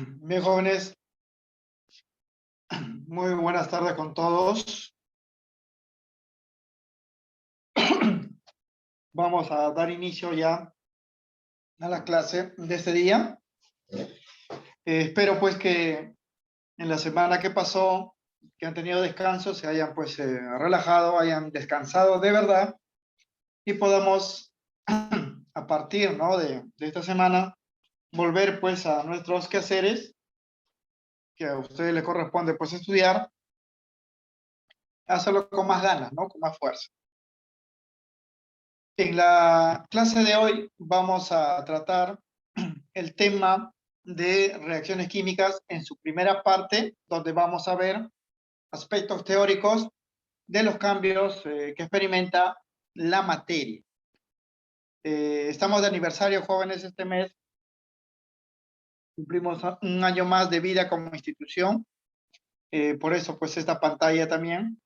Bien, jóvenes, muy buenas tardes con todos. Vamos a dar inicio ya a la clase de este día. Espero pues que en la semana que pasó, que han tenido descanso, se hayan pues relajado, hayan descansado de verdad y podamos a partir, ¿no?, de esta semana volver pues a nuestros quehaceres, que a ustedes les corresponde pues estudiar, hacerlo con más ganas, ¿no?, con más fuerza. En la clase de hoy vamos a tratar el tema de reacciones químicas en su primera parte, donde vamos a ver aspectos teóricos de los cambios que experimenta la materia. Estamos de aniversario, jóvenes, este mes. Cumplimos un año más de vida como institución. Por eso, pues, esta pantalla también.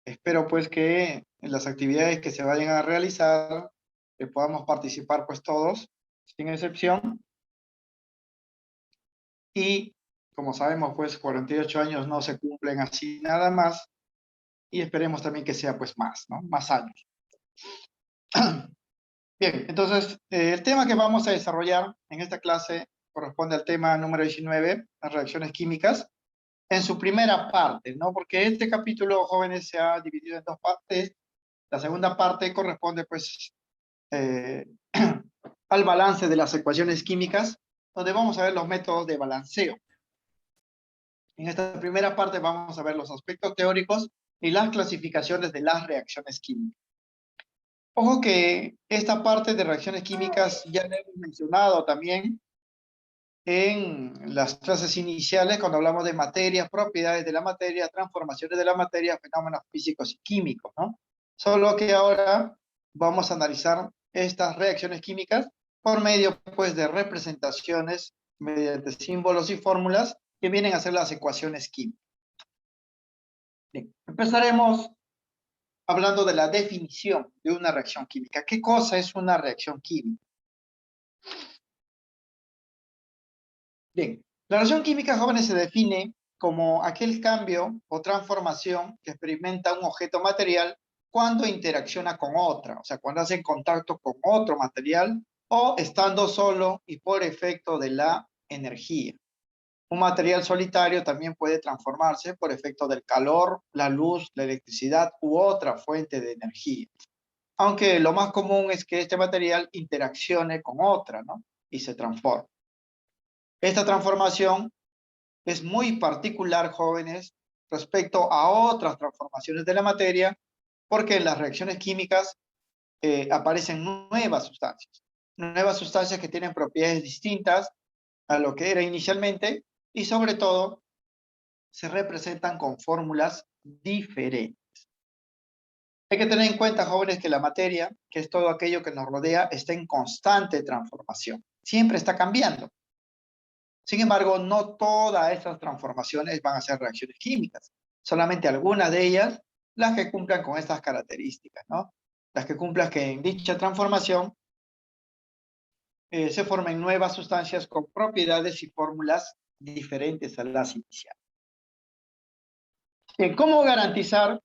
Espero, pues, que en las actividades que se vayan a realizar podamos participar, pues, todos, sin excepción. Y como sabemos, pues 48 años no se cumplen así nada más, y esperemos también que sea pues más, ¿no? Más años. Bien, entonces el tema que vamos a desarrollar en esta clase corresponde al tema número 19, las reacciones químicas, en su primera parte, ¿no? Porque este capítulo, jóvenes, se ha dividido en dos partes. La segunda parte corresponde pues al balance de las ecuaciones químicas, donde vamos a ver los métodos de balanceo. En esta primera parte vamos a ver los aspectos teóricos y las clasificaciones de las reacciones químicas. Ojo que esta parte de reacciones químicas ya la hemos mencionado también en las clases iniciales cuando hablamos de materias, propiedades de la materia, transformaciones de la materia, fenómenos físicos y químicos, ¿no? Solo que ahora vamos a analizar estas reacciones químicas por medio, pues, de representaciones mediante símbolos y fórmulas que vienen a ser las ecuaciones químicas. Bien, empezaremos hablando de la definición de una reacción química. ¿Qué cosa es una reacción química? Bien, la reacción química, jóvenes, se define como aquel cambio o transformación que experimenta un objeto material cuando interacciona con otra, o sea, cuando hace contacto con otro material o estando solo y por efecto de la energía. Un material solitario también puede transformarse por efecto del calor, la luz, la electricidad u otra fuente de energía. Aunque lo más común es que este material interaccione con otra, ¿no?, y se transforme. Esta transformación es muy particular, jóvenes, respecto a otras transformaciones de la materia, porque en las reacciones químicas aparecen nuevas sustancias que tienen propiedades distintas a lo que era inicialmente y sobre todo se representan con fórmulas diferentes. Hay que tener en cuenta, jóvenes, que la materia, que es todo aquello que nos rodea, está en constante transformación. Siempre está cambiando. Sin embargo, no todas esas transformaciones van a ser reacciones químicas. Solamente algunas de ellas, las que cumplan con estas características, ¿no? Las que cumplan que en dicha transformación se formen nuevas sustancias con propiedades y fórmulas diferentes a las iniciales. ¿Cómo garantizar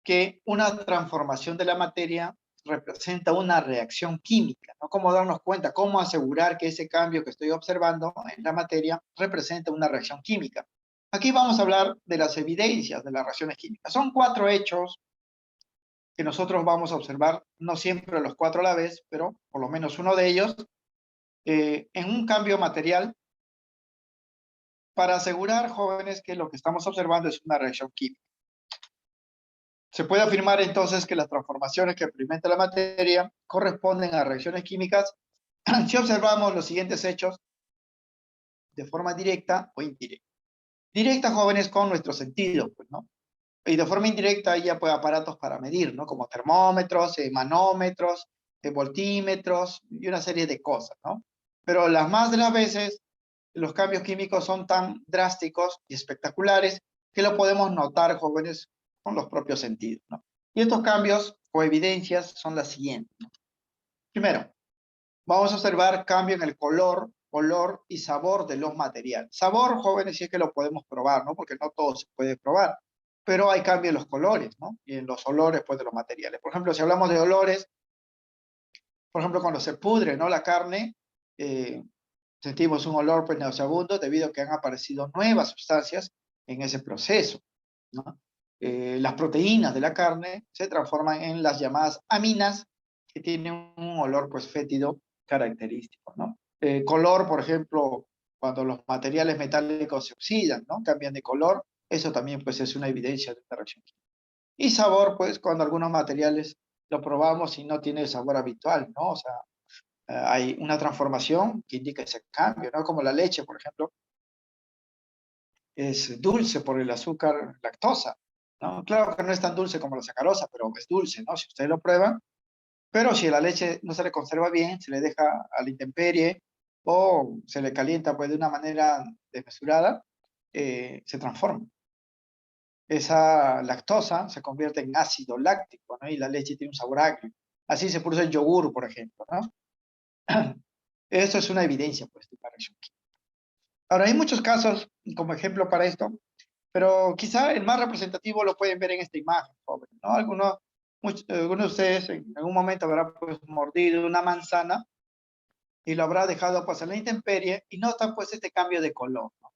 que una transformación de la materia representa una reacción química, ¿no? ¿Cómo darnos cuenta, cómo asegurar que ese cambio que estoy observando en la materia representa una reacción química? Aquí vamos a hablar de las evidencias de las reacciones químicas. Son 4 hechos que nosotros vamos a observar, no siempre los 4 a la vez, pero por lo menos uno de ellos, en un cambio material, para asegurar, jóvenes, que lo que estamos observando es una reacción química. Se puede afirmar entonces que las transformaciones que experimenta la materia corresponden a reacciones químicas si observamos los siguientes hechos de forma directa o indirecta. Directa, jóvenes, con nuestro sentido, pues, ¿no? Y de forma indirecta ya pues aparatos para medir, ¿no? Como termómetros, manómetros, voltímetros y una serie de cosas, ¿no? Pero las más de las veces los cambios químicos son tan drásticos y espectaculares que lo podemos notar, jóvenes, con los propios sentidos, ¿no? Y estos cambios o evidencias son las siguientes, ¿no? Primero, vamos a observar cambio en el color olor y sabor de los materiales. Sabor, jóvenes, sí es que lo podemos probar, ¿no? Porque no todo se puede probar, pero hay cambio en los colores, ¿no? Y en los olores, pues, de los materiales. Por ejemplo, si hablamos de olores, por ejemplo, cuando se pudre, ¿no? La carne, eh, sentimos un olor, pues, nauseabundo debido a que han aparecido nuevas sustancias en ese proceso, ¿no? Las proteínas de la carne se transforman en las llamadas aminas, que tienen un olor, pues, fétido característico, ¿no? Color, por ejemplo, cuando los materiales metálicos se oxidan, ¿no? Cambian de color, eso también, pues, es una evidencia de esta reacción química. Y sabor, pues, cuando algunos materiales lo probamos y no tiene el sabor habitual, ¿no? O sea, hay una transformación que indica ese cambio, ¿no? Como la leche, por ejemplo, es dulce por el azúcar lactosa, ¿no? Claro que no es tan dulce como la sacarosa, pero es dulce, ¿no? Si ustedes lo prueban, pero si la leche no se le conserva bien, se le deja a la intemperie o se le calienta, pues, de una manera desmesurada, se transforma. Esa lactosa se convierte en ácido láctico, ¿no? Y la leche tiene un sabor agrio. Así se produce el yogur, por ejemplo, ¿no? Esto es una evidencia, pues, de la reacción química. Ahora, hay muchos casos como ejemplo para esto, pero quizá el más representativo lo pueden ver en esta imagen, joven, ¿no? Algunos de ustedes en algún momento habrá, pues, mordido una manzana y lo habrá dejado, pues, en la intemperie y nota, pues, este cambio de color, ¿no?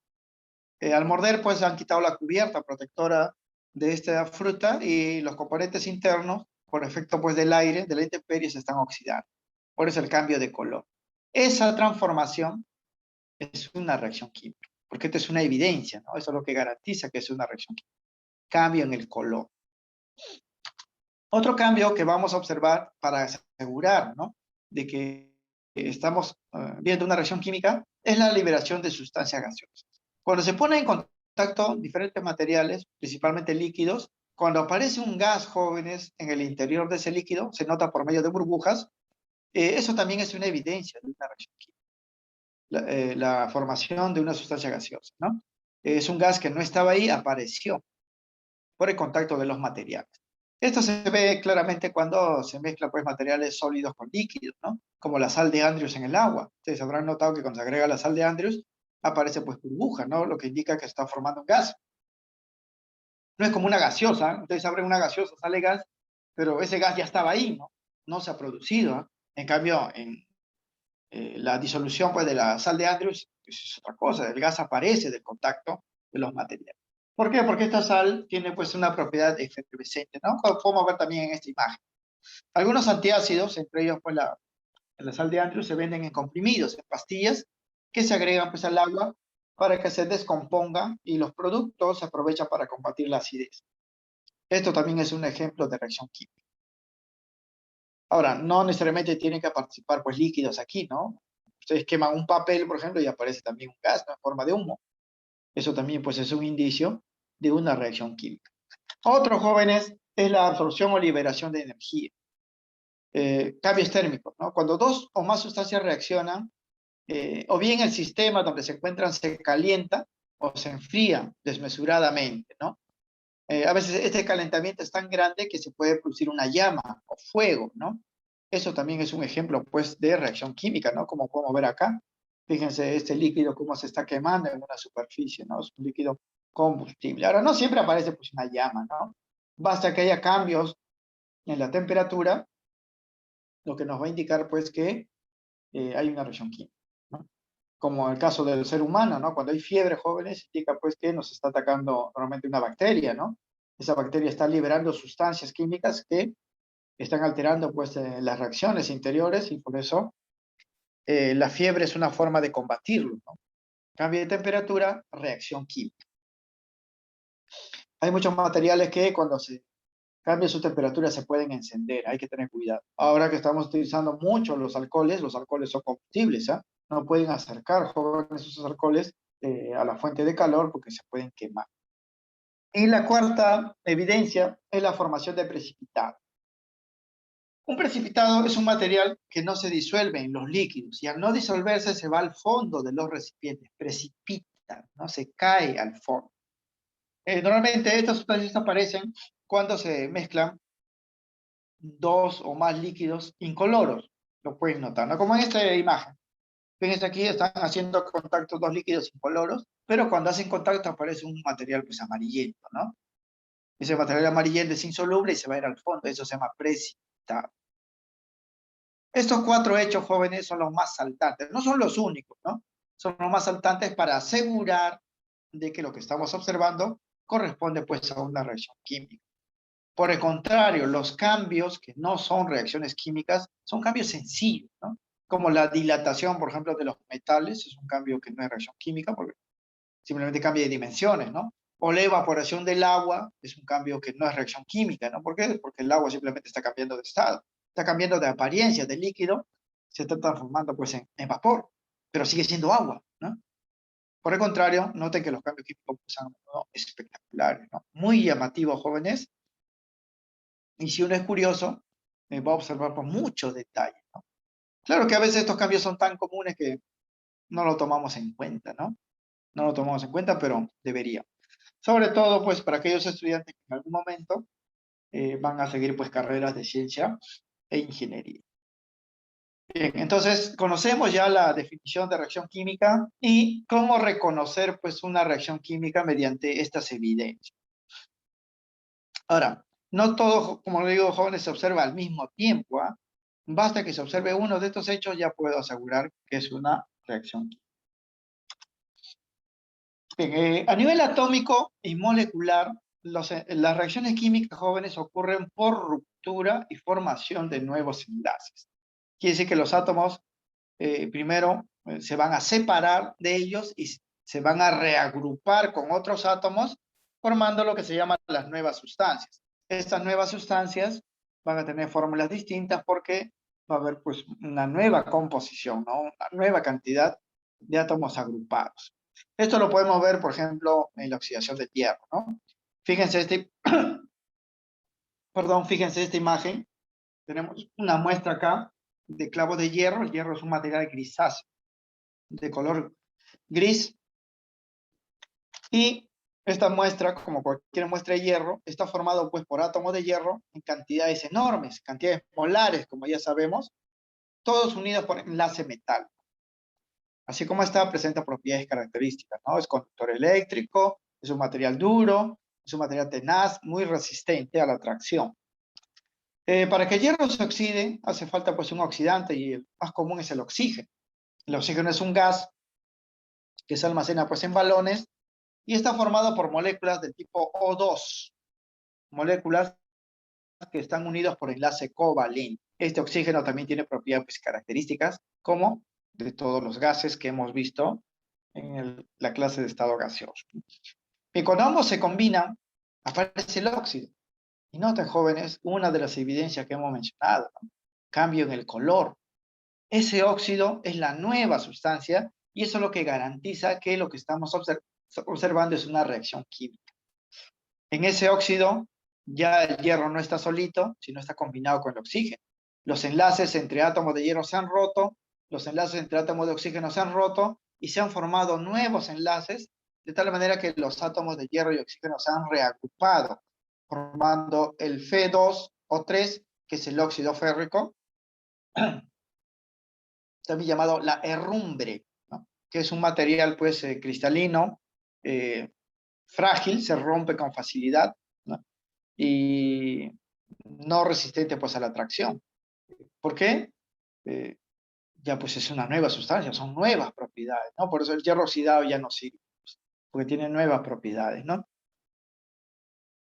Al morder, pues, han quitado la cubierta protectora de esta fruta y los componentes internos, por efecto, pues, del aire, de la intemperie, se están oxidando. Por eso el cambio de color. Esa transformación es una reacción química, porque esto es una evidencia, ¿no? Eso es lo que garantiza que es una reacción química. Cambio en el color. Otro cambio que vamos a observar para asegurar, ¿no?, de que estamos viendo una reacción química es la liberación de sustancias gaseosas. Cuando se ponen en contacto diferentes materiales, principalmente líquidos, cuando aparece un gas, jóvenes, en el interior de ese líquido, se nota por medio de burbujas, eso también es una evidencia de una reacción química. La formación de una sustancia gaseosa, ¿no? Es un gas que no estaba ahí, apareció por el contacto de los materiales. Esto se ve claramente cuando se mezclan, pues, materiales sólidos con líquidos, ¿no? Como la sal de Andrews en el agua. Ustedes habrán notado que cuando se agrega la sal de Andrews, aparece, pues, burbuja, ¿no? Lo que indica que está formando un gas. No es como una gaseosa, ¿eh? Ustedes abren una gaseosa, sale gas, pero ese gas ya estaba ahí, ¿no? No se ha producido, ¿eh? En cambio, en la disolución, pues, de la sal de Andrews es otra cosa, el gas aparece del contacto de los materiales. ¿Por qué? Porque esta sal tiene, pues, una propiedad efervescente, ¿no? Como podemos ver también en esta imagen. Algunos antiácidos, entre ellos, pues, la sal de Andrews, se venden en comprimidos, en pastillas, que se agregan, pues, al agua para que se descompongan y los productos se aprovechan para combatir la acidez. Esto también es un ejemplo de reacción química. Ahora, no necesariamente tienen que participar, pues, líquidos aquí, ¿no? Ustedes queman un papel, por ejemplo, y aparece también un gas, ¿no?, en forma de humo. Eso también, pues, es un indicio de una reacción química. Otro, jóvenes, es la absorción o liberación de energía. Cambios térmicos, ¿no? Cuando dos o más sustancias reaccionan, o bien el sistema donde se encuentran se calienta o se enfría desmesuradamente, ¿no? A veces este calentamiento es tan grande que se puede producir una llama o fuego, ¿no? Eso también es un ejemplo, pues, de reacción química, ¿no? Como podemos ver acá. Fíjense este líquido cómo se está quemando en una superficie, ¿no? Es un líquido combustible. Ahora, no siempre aparece, pues, una llama, ¿no? Basta que haya cambios en la temperatura, lo que nos va a indicar, pues, que hay una reacción química, ¿no? Como el caso del ser humano, ¿no? Cuando hay fiebre, jóvenes, indica, pues, que nos está atacando normalmente una bacteria, ¿no? Esa bacteria está liberando sustancias químicas que están alterando, pues, las reacciones interiores y por eso la fiebre es una forma de combatirlo, ¿no? Cambio de temperatura, reacción química. Hay muchos materiales que cuando se cambia su temperatura se pueden encender, hay que tener cuidado. Ahora que estamos utilizando mucho los alcoholes son combustibles, ¿ah? No pueden acercar, jóvenes, esos alcoholes a la fuente de calor porque se pueden quemar. Y la cuarta evidencia es la formación de precipitado. Un precipitado es un material que no se disuelve en los líquidos y al no disolverse se va al fondo de los recipientes, precipita, ¿no? Se cae al fondo. Normalmente estas sustancias aparecen cuando se mezclan dos o más líquidos incoloros, lo pueden notar, ¿no? Como en esta imagen. Fíjense aquí, están haciendo contacto dos líquidos incoloros, pero cuando hacen contacto aparece un material pues amarillento, ¿no? Ese material amarillento es insoluble y se va a ir al fondo, eso se llama precipitado. Estos cuatro hechos, jóvenes, son los más saltantes, no son los únicos, ¿no? Son los más saltantes para asegurar de que lo que estamos observando corresponde pues a una reacción química. Por el contrario, los cambios que no son reacciones químicas son cambios sencillos, ¿no? Como la dilatación, por ejemplo, de los metales, es un cambio que no es reacción química porque simplemente cambia de dimensiones, ¿no? O la evaporación del agua es un cambio que no es reacción química, ¿no? ¿Por qué? Porque el agua simplemente está cambiando de estado, está cambiando de apariencia, de líquido, se está transformando pues en vapor, pero sigue siendo agua, ¿no? Por el contrario, noten que los cambios químicos pues, son ¿no? espectaculares, ¿no? Muy llamativos, jóvenes, y si uno es curioso, va a observar con mucho detalle, ¿no? Claro que a veces estos cambios son tan comunes que no lo tomamos en cuenta, ¿no? No lo tomamos en cuenta, pero debería. Sobre todo, pues, para aquellos estudiantes que en algún momento van a seguir, pues, carreras de ciencia e ingeniería. Bien, entonces, conocemos ya la definición de reacción química y cómo reconocer, pues, una reacción química mediante estas evidencias. Ahora, no todo, como le digo, jóvenes, se observa al mismo tiempo, ¿ah? Basta que se observe uno de estos hechos, ya puedo asegurar que es una reacción química. Bien, a nivel atómico y molecular, las reacciones químicas jóvenes ocurren por ruptura y formación de nuevos enlaces. Quiere decir que los átomos primero se van a separar de ellos y se van a reagrupar con otros átomos, formando lo que se llaman las nuevas sustancias. Estas nuevas sustancias van a tener fórmulas distintas porque va a haber pues una nueva composición, ¿no? Una nueva cantidad de átomos agrupados. Esto lo podemos ver, por ejemplo, en la oxidación del hierro, ¿no? Fíjense fíjense esta imagen. Tenemos una muestra acá de clavos de hierro. El hierro es un material grisáceo, de color gris. Y esta muestra, como cualquier muestra de hierro, está formado pues por átomos de hierro en cantidades enormes, cantidades molares, como ya sabemos, todos unidos por enlace metal. Así como esta presenta propiedades características, ¿no? Es conductor eléctrico, es un material duro, es un material tenaz, muy resistente a la tracción. Para que el hierro se oxide, hace falta pues un oxidante y el más común es el oxígeno. El oxígeno es un gas que se almacena pues en balones y está formado por moléculas del tipo O2, moléculas que están unidas por enlace covalente. Este oxígeno también tiene propiedades pues, características como de todos los gases que hemos visto en la clase de estado gaseoso. Y cuando ambos se combinan, aparece el óxido. Y noten, jóvenes, una de las evidencias que hemos mencionado, ¿no? Cambio en el color. Ese óxido es la nueva sustancia y eso es lo que garantiza que lo que estamos observando es una reacción química. En ese óxido ya el hierro no está solito, sino está combinado con el oxígeno. Los enlaces entre átomos de hierro se han roto, los enlaces entre átomos de oxígeno se han roto y se han formado nuevos enlaces de tal manera que los átomos de hierro y oxígeno se han reagrupado, formando el Fe2O3, que es el óxido férrico, también llamado la herrumbre, ¿no? Que es un material pues cristalino, frágil, se rompe con facilidad, ¿no? Y no resistente pues a la tracción. ¿Por qué? Ya pues es una nueva sustancia, son nuevas propiedades, ¿no? Por eso el hierro oxidado ya no sirve, pues, porque tiene nuevas propiedades, ¿no?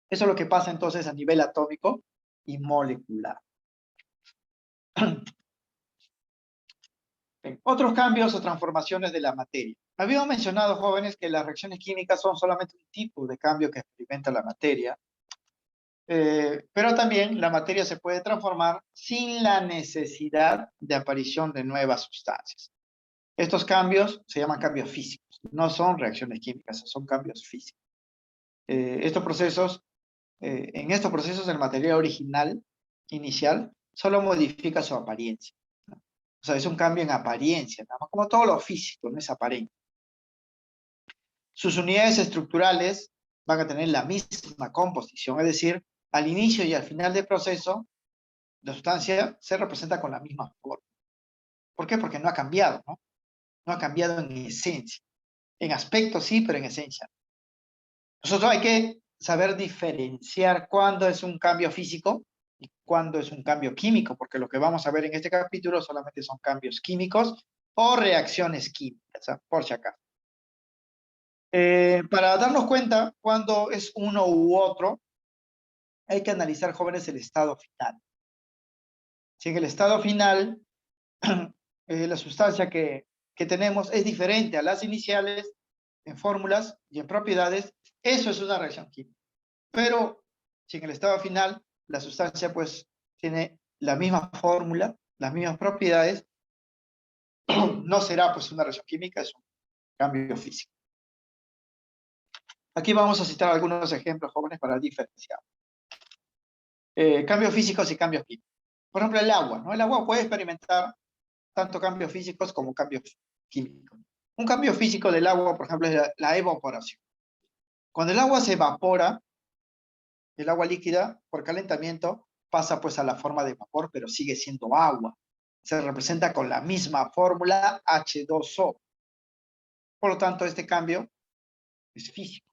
Eso es lo que pasa entonces a nivel atómico y molecular. Otros cambios o transformaciones de la materia. Habíamos mencionado, jóvenes, que las reacciones químicas son solamente un tipo de cambio que experimenta la materia, pero también la materia se puede transformar sin la necesidad de aparición de nuevas sustancias. Estos cambios se llaman cambios físicos, no son reacciones químicas, son cambios físicos. En estos procesos el material original, inicial, solo modifica su apariencia. O sea, es un cambio en apariencia, nada más, como todo lo físico, no es aparente. Sus unidades estructurales van a tener la misma composición, es decir, al inicio y al final del proceso, la sustancia se representa con la misma forma. ¿Por qué? Porque no ha cambiado, ¿no? no ha cambiado en esencia. En aspecto sí, pero en esencia. Nosotros hay que saber diferenciar cuándo es un cambio físico y cuándo es un cambio químico, porque lo que vamos a ver en este capítulo solamente son cambios químicos o reacciones químicas, ¿ah? Por si acaso. Para darnos cuenta cuándo es uno u otro, hay que analizar, jóvenes, el estado final. Si en el estado final la sustancia que tenemos es diferente a las iniciales, en fórmulas y en propiedades, eso es una reacción química. Pero si en el estado final la sustancia pues tiene la misma fórmula, las mismas propiedades, no será pues una reacción química, es un cambio físico. Aquí vamos a citar algunos ejemplos, jóvenes, para diferenciar. Cambios físicos y cambios químicos. Por ejemplo, el agua, ¿no? El agua puede experimentar tanto cambios físicos como cambios químicos. Un cambio físico del agua, por ejemplo, es la evaporación. Cuando el agua se evapora, el agua líquida, por calentamiento, pasa pues a la forma de vapor, pero sigue siendo agua. Se representa con la misma fórmula H2O. Por lo tanto, este cambio es físico.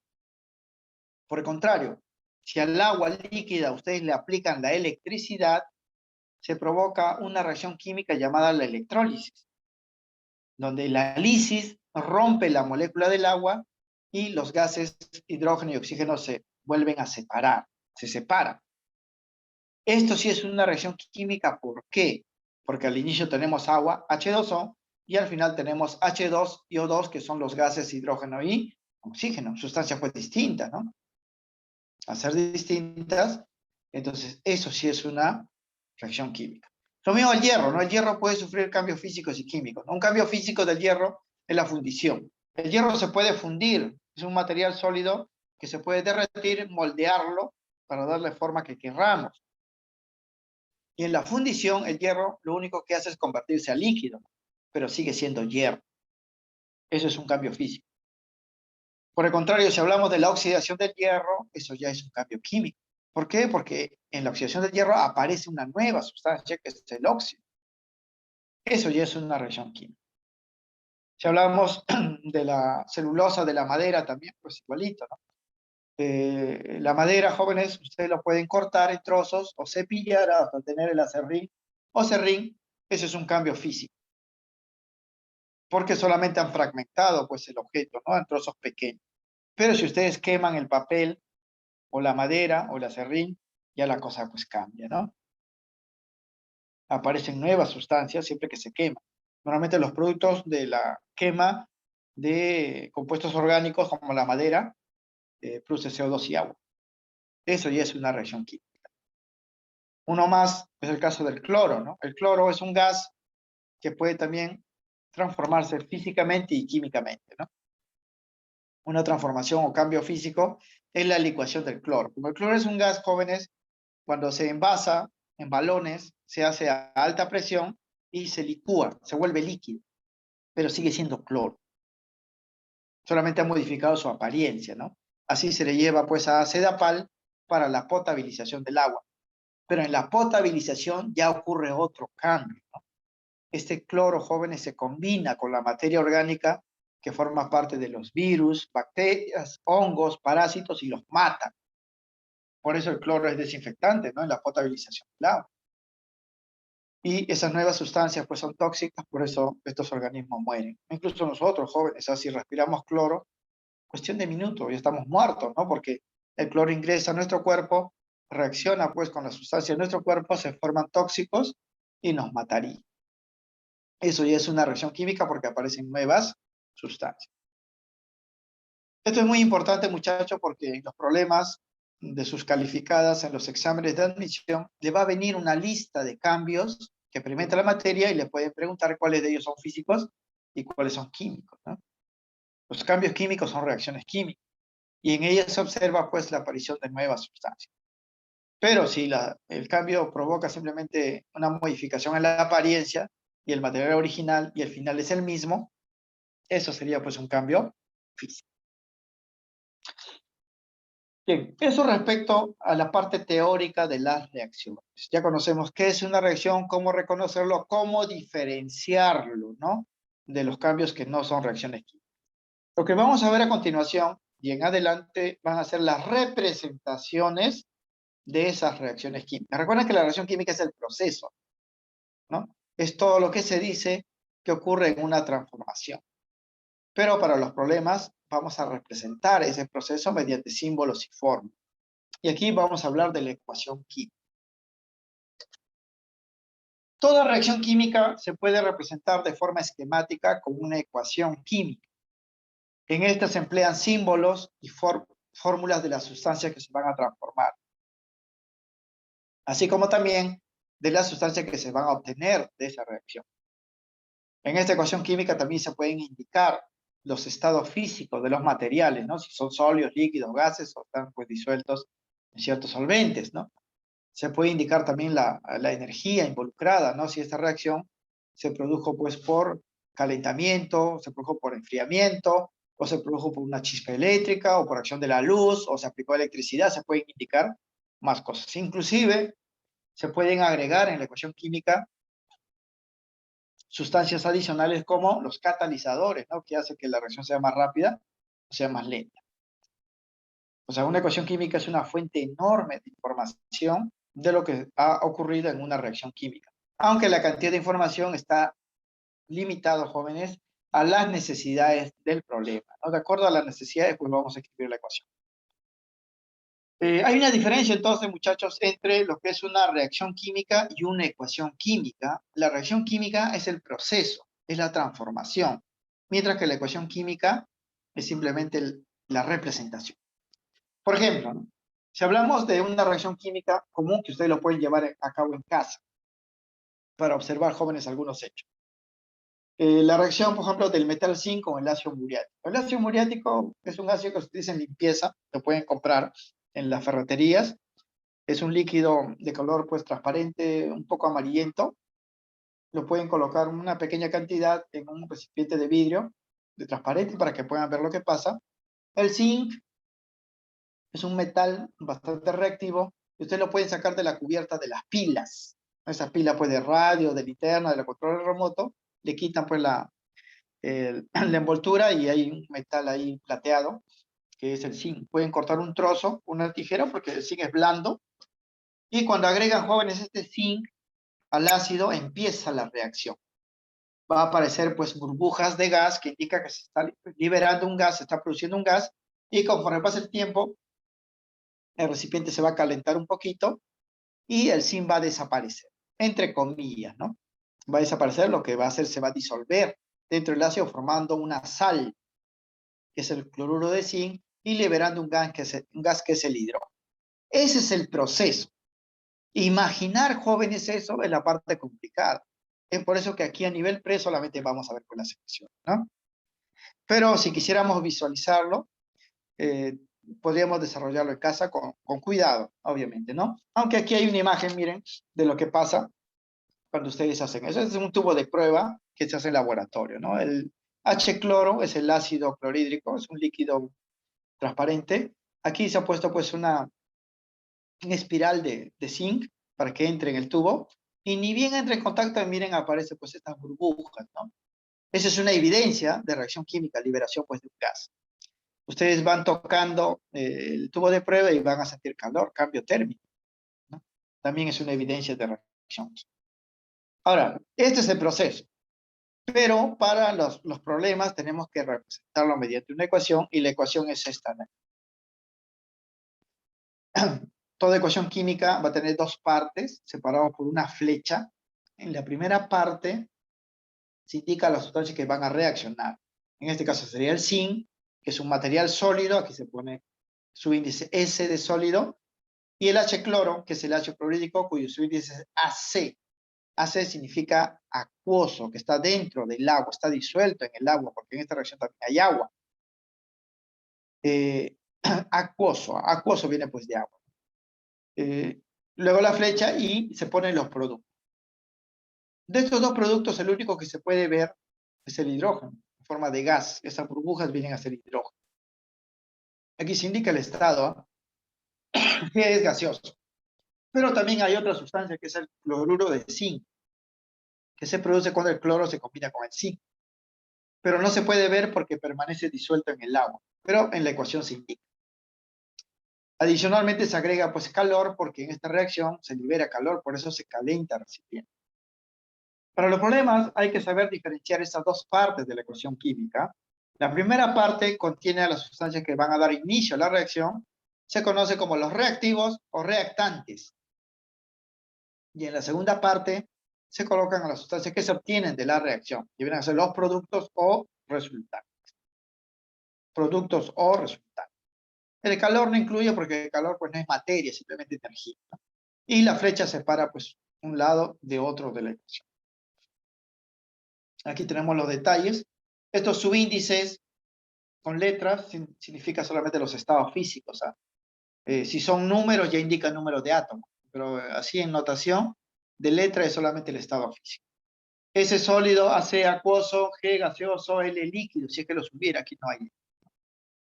Por el contrario, si al agua líquida ustedes le aplican la electricidad, se provoca una reacción química llamada la electrólisis, donde la lisis rompe la molécula del agua y los gases hidrógeno y oxígeno se vuelven a separar, se separan. Esto sí es una reacción química, ¿por qué? Porque al inicio tenemos agua, H2O, y al final tenemos H2 y O2, que son los gases hidrógeno y oxígeno, sustancias pues distintas, ¿no? Al ser distintas, entonces eso sí es una reacción química. Lo mismo el hierro, ¿no? El hierro puede sufrir cambios físicos y químicos, ¿no? Un cambio físico del hierro es la fundición. El hierro se puede fundir, es un material sólido que se puede derretir, moldearlo para darle forma que querramos. Y en la fundición, el hierro lo único que hace es convertirse a líquido, pero sigue siendo hierro. Eso es un cambio físico. Por el contrario, si hablamos de la oxidación del hierro, eso ya es un cambio químico. ¿Por qué? Porque en la oxidación del hierro aparece una nueva sustancia que es el óxido. Eso ya es una reacción química. Si hablamos de la celulosa de la madera también, pues igualito, ¿no? La madera, jóvenes, ustedes lo pueden cortar en trozos o cepillar hasta tener el acerrín o serrín. Ese es un cambio físico, porque solamente han fragmentado pues el objeto, ¿no? En trozos pequeños. Pero si ustedes queman el papel o la madera o el acerrín, ya la cosa pues cambia, ¿no? Aparecen nuevas sustancias siempre que se quema. Normalmente los productos de la quema de compuestos orgánicos como la madera produce CO2 y agua. Eso ya es una reacción química. Uno más es el caso del cloro, ¿no? El cloro es un gas que puede también transformarse físicamente y químicamente, ¿no? Una transformación o cambio físico es la licuación del cloro. Como el cloro es un gas, jóvenes, cuando se envasa en balones, se hace a alta presión y se licúa, se vuelve líquido, pero sigue siendo cloro. Solamente ha modificado su apariencia, ¿no? Así se le lleva pues a Sedapal para la potabilización del agua. Pero en la potabilización ya ocurre otro cambio, ¿no? Este cloro, jóvenes, se combina con la materia orgánica que forma parte de los virus, bacterias, hongos, parásitos y los mata. Por eso el cloro es desinfectante, ¿no? En la potabilización del agua. Y esas nuevas sustancias pues son tóxicas, por eso estos organismos mueren. Incluso nosotros, jóvenes, si respiramos cloro, cuestión de minutos, ya estamos muertos, ¿no? Porque el cloro ingresa a nuestro cuerpo, reacciona pues con la sustancia de nuestro cuerpo, se forman tóxicos y nos mataría. Eso ya es una reacción química porque aparecen nuevas sustancias. Esto es muy importante, muchachos, porque en los problemas de sus calificadas en los exámenes de admisión, le va a venir una lista de cambios que experimenta la materia y le pueden preguntar cuáles de ellos son físicos y cuáles son químicos, ¿no? Los cambios químicos son reacciones químicas y en ellas se observa pues la aparición de nuevas sustancias. Pero si el cambio provoca simplemente una modificación en la apariencia y el material original y el final es el mismo, eso sería pues un cambio físico. Bien, eso respecto a la parte teórica de las reacciones. Ya conocemos qué es una reacción, cómo reconocerlo, cómo diferenciarlo, ¿no? de los cambios que no son reacciones químicas. Lo que vamos a ver a continuación y en adelante van a ser las representaciones de esas reacciones químicas. Recuerden que la reacción química es el proceso, ¿no? Es todo lo que se dice que ocurre en una transformación. Pero para los problemas vamos a representar ese proceso mediante símbolos y fórmulas. Y aquí vamos a hablar de la ecuación química. Toda reacción química se puede representar de forma esquemática con una ecuación química. En esta se emplean símbolos y fórmulas de las sustancias que se van a transformar, así como también de las sustancias que se van a obtener de esa reacción. En esta ecuación química también se pueden indicar los estados físicos de los materiales, ¿no? Si son sólidos, líquidos, gases o están pues disueltos en ciertos solventes, ¿no? Se puede indicar también la energía involucrada, ¿no? Si esta reacción se produjo pues por calentamiento, se produjo por enfriamiento, o se produjo por una chispa eléctrica, o por acción de la luz, o se aplicó electricidad, se pueden indicar más cosas. Inclusive, se pueden agregar en la ecuación química sustancias adicionales como los catalizadores, ¿no? Que hace que la reacción sea más rápida o sea más lenta. O sea, una ecuación química es una fuente enorme de información de lo que ha ocurrido en una reacción química. Aunque la cantidad de información está limitada, jóvenes, a las necesidades del problema, ¿no? De acuerdo a las necesidades, pues vamos a escribir la ecuación. Hay una diferencia entonces, muchachos, entre lo que es una reacción química y una ecuación química. La reacción química es el proceso, es la transformación, mientras que la ecuación química es simplemente la representación. Por ejemplo, ¿no? Si hablamos de una reacción química común que ustedes lo pueden llevar a cabo en casa para observar, jóvenes, algunos hechos. La reacción, por ejemplo, del metal zinc con el ácido muriático. El ácido muriático es un ácido que se utiliza en limpieza, lo pueden comprar en las ferreterías. Es un líquido de color pues transparente, un poco amarillento. Lo pueden colocar una pequeña cantidad en un recipiente de vidrio de transparente para que puedan ver lo que pasa. El zinc es un metal bastante reactivo y ustedes lo pueden sacar de la cubierta de las pilas. Esas pilas pues de radio, de linterna, de la control remoto, le quitan pues la envoltura y hay un metal ahí plateado que es el zinc. Pueden cortar un trozo, una tijera, porque el zinc es blando, y cuando agregan, jóvenes, este zinc al ácido empieza la reacción. Va a aparecer pues burbujas de gas que indica que se está liberando un gas, se está produciendo un gas, y conforme pasa el tiempo, el recipiente se va a calentar un poquito y el zinc va a desaparecer, entre comillas, ¿no? Va a desaparecer, lo que va a hacer, se va a disolver dentro del ácido formando una sal, que es el cloruro de zinc, y liberando un gas que es el hidrógeno. Ese es el proceso. Imaginar, jóvenes, eso es la parte complicada. Es por eso que aquí a nivel pre solamente vamos a ver con las ecuaciones, ¿no? Pero si quisiéramos visualizarlo, podríamos desarrollarlo en casa con cuidado, obviamente, ¿no? Aunque aquí hay una imagen, miren, de lo que pasa cuando ustedes hacen eso. Es un tubo de prueba que se hace en laboratorio, ¿no? El H-cloro es el ácido clorhídrico, es un líquido transparente. Aquí se ha puesto pues una espiral de zinc para que entre en el tubo, y ni bien entre en contacto, miren, aparece pues estas burbujas, ¿no? Esa es una evidencia de reacción química, liberación pues de un gas. Ustedes van tocando el tubo de prueba y van a sentir calor, cambio térmico, ¿no? También es una evidencia de reacción. Ahora, este es el proceso, pero para los problemas tenemos que representarlo mediante una ecuación, y la ecuación es esta, ¿no? Toda ecuación química va a tener dos partes, separadas por una flecha. En la primera parte se indica las sustancias que van a reaccionar. En este caso sería el zinc, que es un material sólido, aquí se pone su índice S de sólido, y el H-cloro, que es el ácido clorhídrico, cuyo su índice es AC. AC significa acuoso, que está dentro del agua, está disuelto en el agua, porque en esta reacción también hay agua. Acuoso viene pues de agua. Luego la flecha y se ponen los productos. De estos dos productos, el único que se puede ver es el hidrógeno, en forma de gas. Esas burbujas vienen a ser hidrógeno. Aquí se indica el estado, que es gaseoso. Pero también hay otra sustancia que es el cloruro de zinc, que se produce cuando el cloro se combina con el zinc. pero no se puede ver porque permanece disuelto en el agua, pero en la ecuación se indica. Adicionalmente se agrega pues calor porque en esta reacción se libera calor, por eso se calienta el recipiente. Para los problemas hay que saber diferenciar estas dos partes de la ecuación química. La primera parte contiene a las sustancias que van a dar inicio a la reacción, se conoce como los reactivos o reactantes. Y en la segunda parte se colocan a las sustancias que se obtienen de la reacción, que vienen a ser los productos o resultantes. Productos o resultantes. El calor no incluye porque el calor pues no es materia, simplemente energía, ¿no? Y la flecha separa pues un lado de otro de la ecuación. Aquí tenemos los detalles. Estos subíndices con letras significa solamente los estados físicos. ¿Ah? Si son números ya indican números de átomos, pero así en notación de letra es solamente el estado físico. S sólido, AC acuoso, G gaseoso, L líquido, si es que los hubiera, aquí no hay.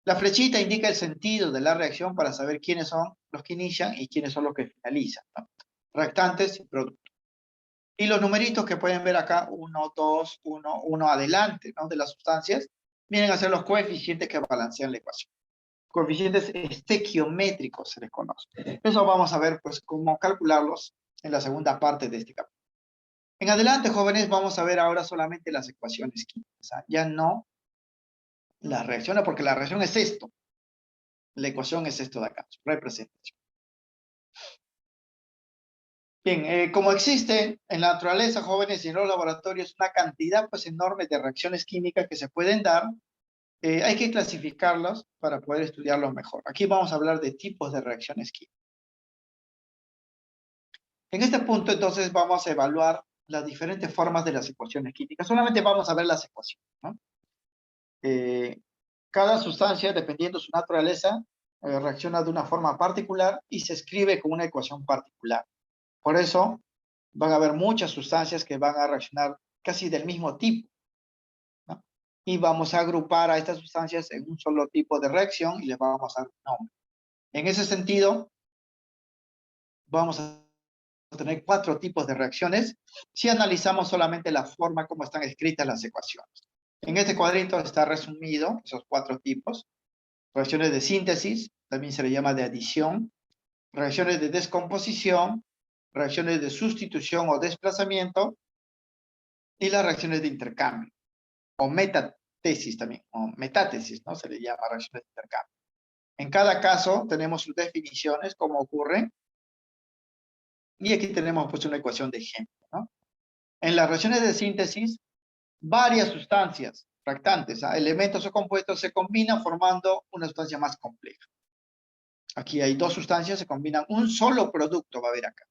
La flechita indica el sentido de la reacción para saber quiénes son los que inician y quiénes son los que finalizan, ¿no? Reactantes y productos. Y los numeritos que pueden ver acá, 1, 2, 1, 1 adelante, ¿no? De las sustancias, vienen a ser los coeficientes que balancean la ecuación. Coeficientes estequiométricos se les conoce. Eso vamos a ver, pues, cómo calcularlos en la segunda parte de este capítulo. En adelante, jóvenes, vamos a ver ahora solamente las ecuaciones químicas, ¿ah? Ya no las reacciones, porque la reacción es esto. La ecuación es esto de acá, su representación. Bien, como existe en la naturaleza, jóvenes, y en los laboratorios, una cantidad pues enorme de reacciones químicas que se pueden dar, hay que clasificarlas para poder estudiarlos mejor. Aquí vamos a hablar de tipos de reacciones químicas. En este punto, entonces, vamos a evaluar las diferentes formas de las ecuaciones químicas. Solamente vamos a ver las ecuaciones, ¿no? Cada sustancia, dependiendo de su naturaleza, reacciona de una forma particular y se escribe con una ecuación particular. Por eso, van a haber muchas sustancias que van a reaccionar casi del mismo tipo, ¿no? Y vamos a agrupar a estas sustancias en un solo tipo de reacción y les vamos a dar un nombre. En ese sentido, vamos a tener 4 tipos de reacciones si analizamos solamente la forma como están escritas las ecuaciones. En este cuadrito está resumido esos 4 tipos. Reacciones de síntesis, también se le llama de adición. Reacciones de descomposición, reacciones de sustitución o desplazamiento, y las reacciones de intercambio, o metatesis también, o metátesis, ¿no? Se le llama reacciones de intercambio. En cada caso tenemos sus definiciones, cómo ocurren, y aquí tenemos pues una ecuación de ejemplo, ¿no? En las reacciones de síntesis, varias sustancias reactantes, ¿ah? Elementos o compuestos se combinan formando una sustancia más compleja. Aquí hay 2 sustancias, se combinan un solo producto, va a haber acá.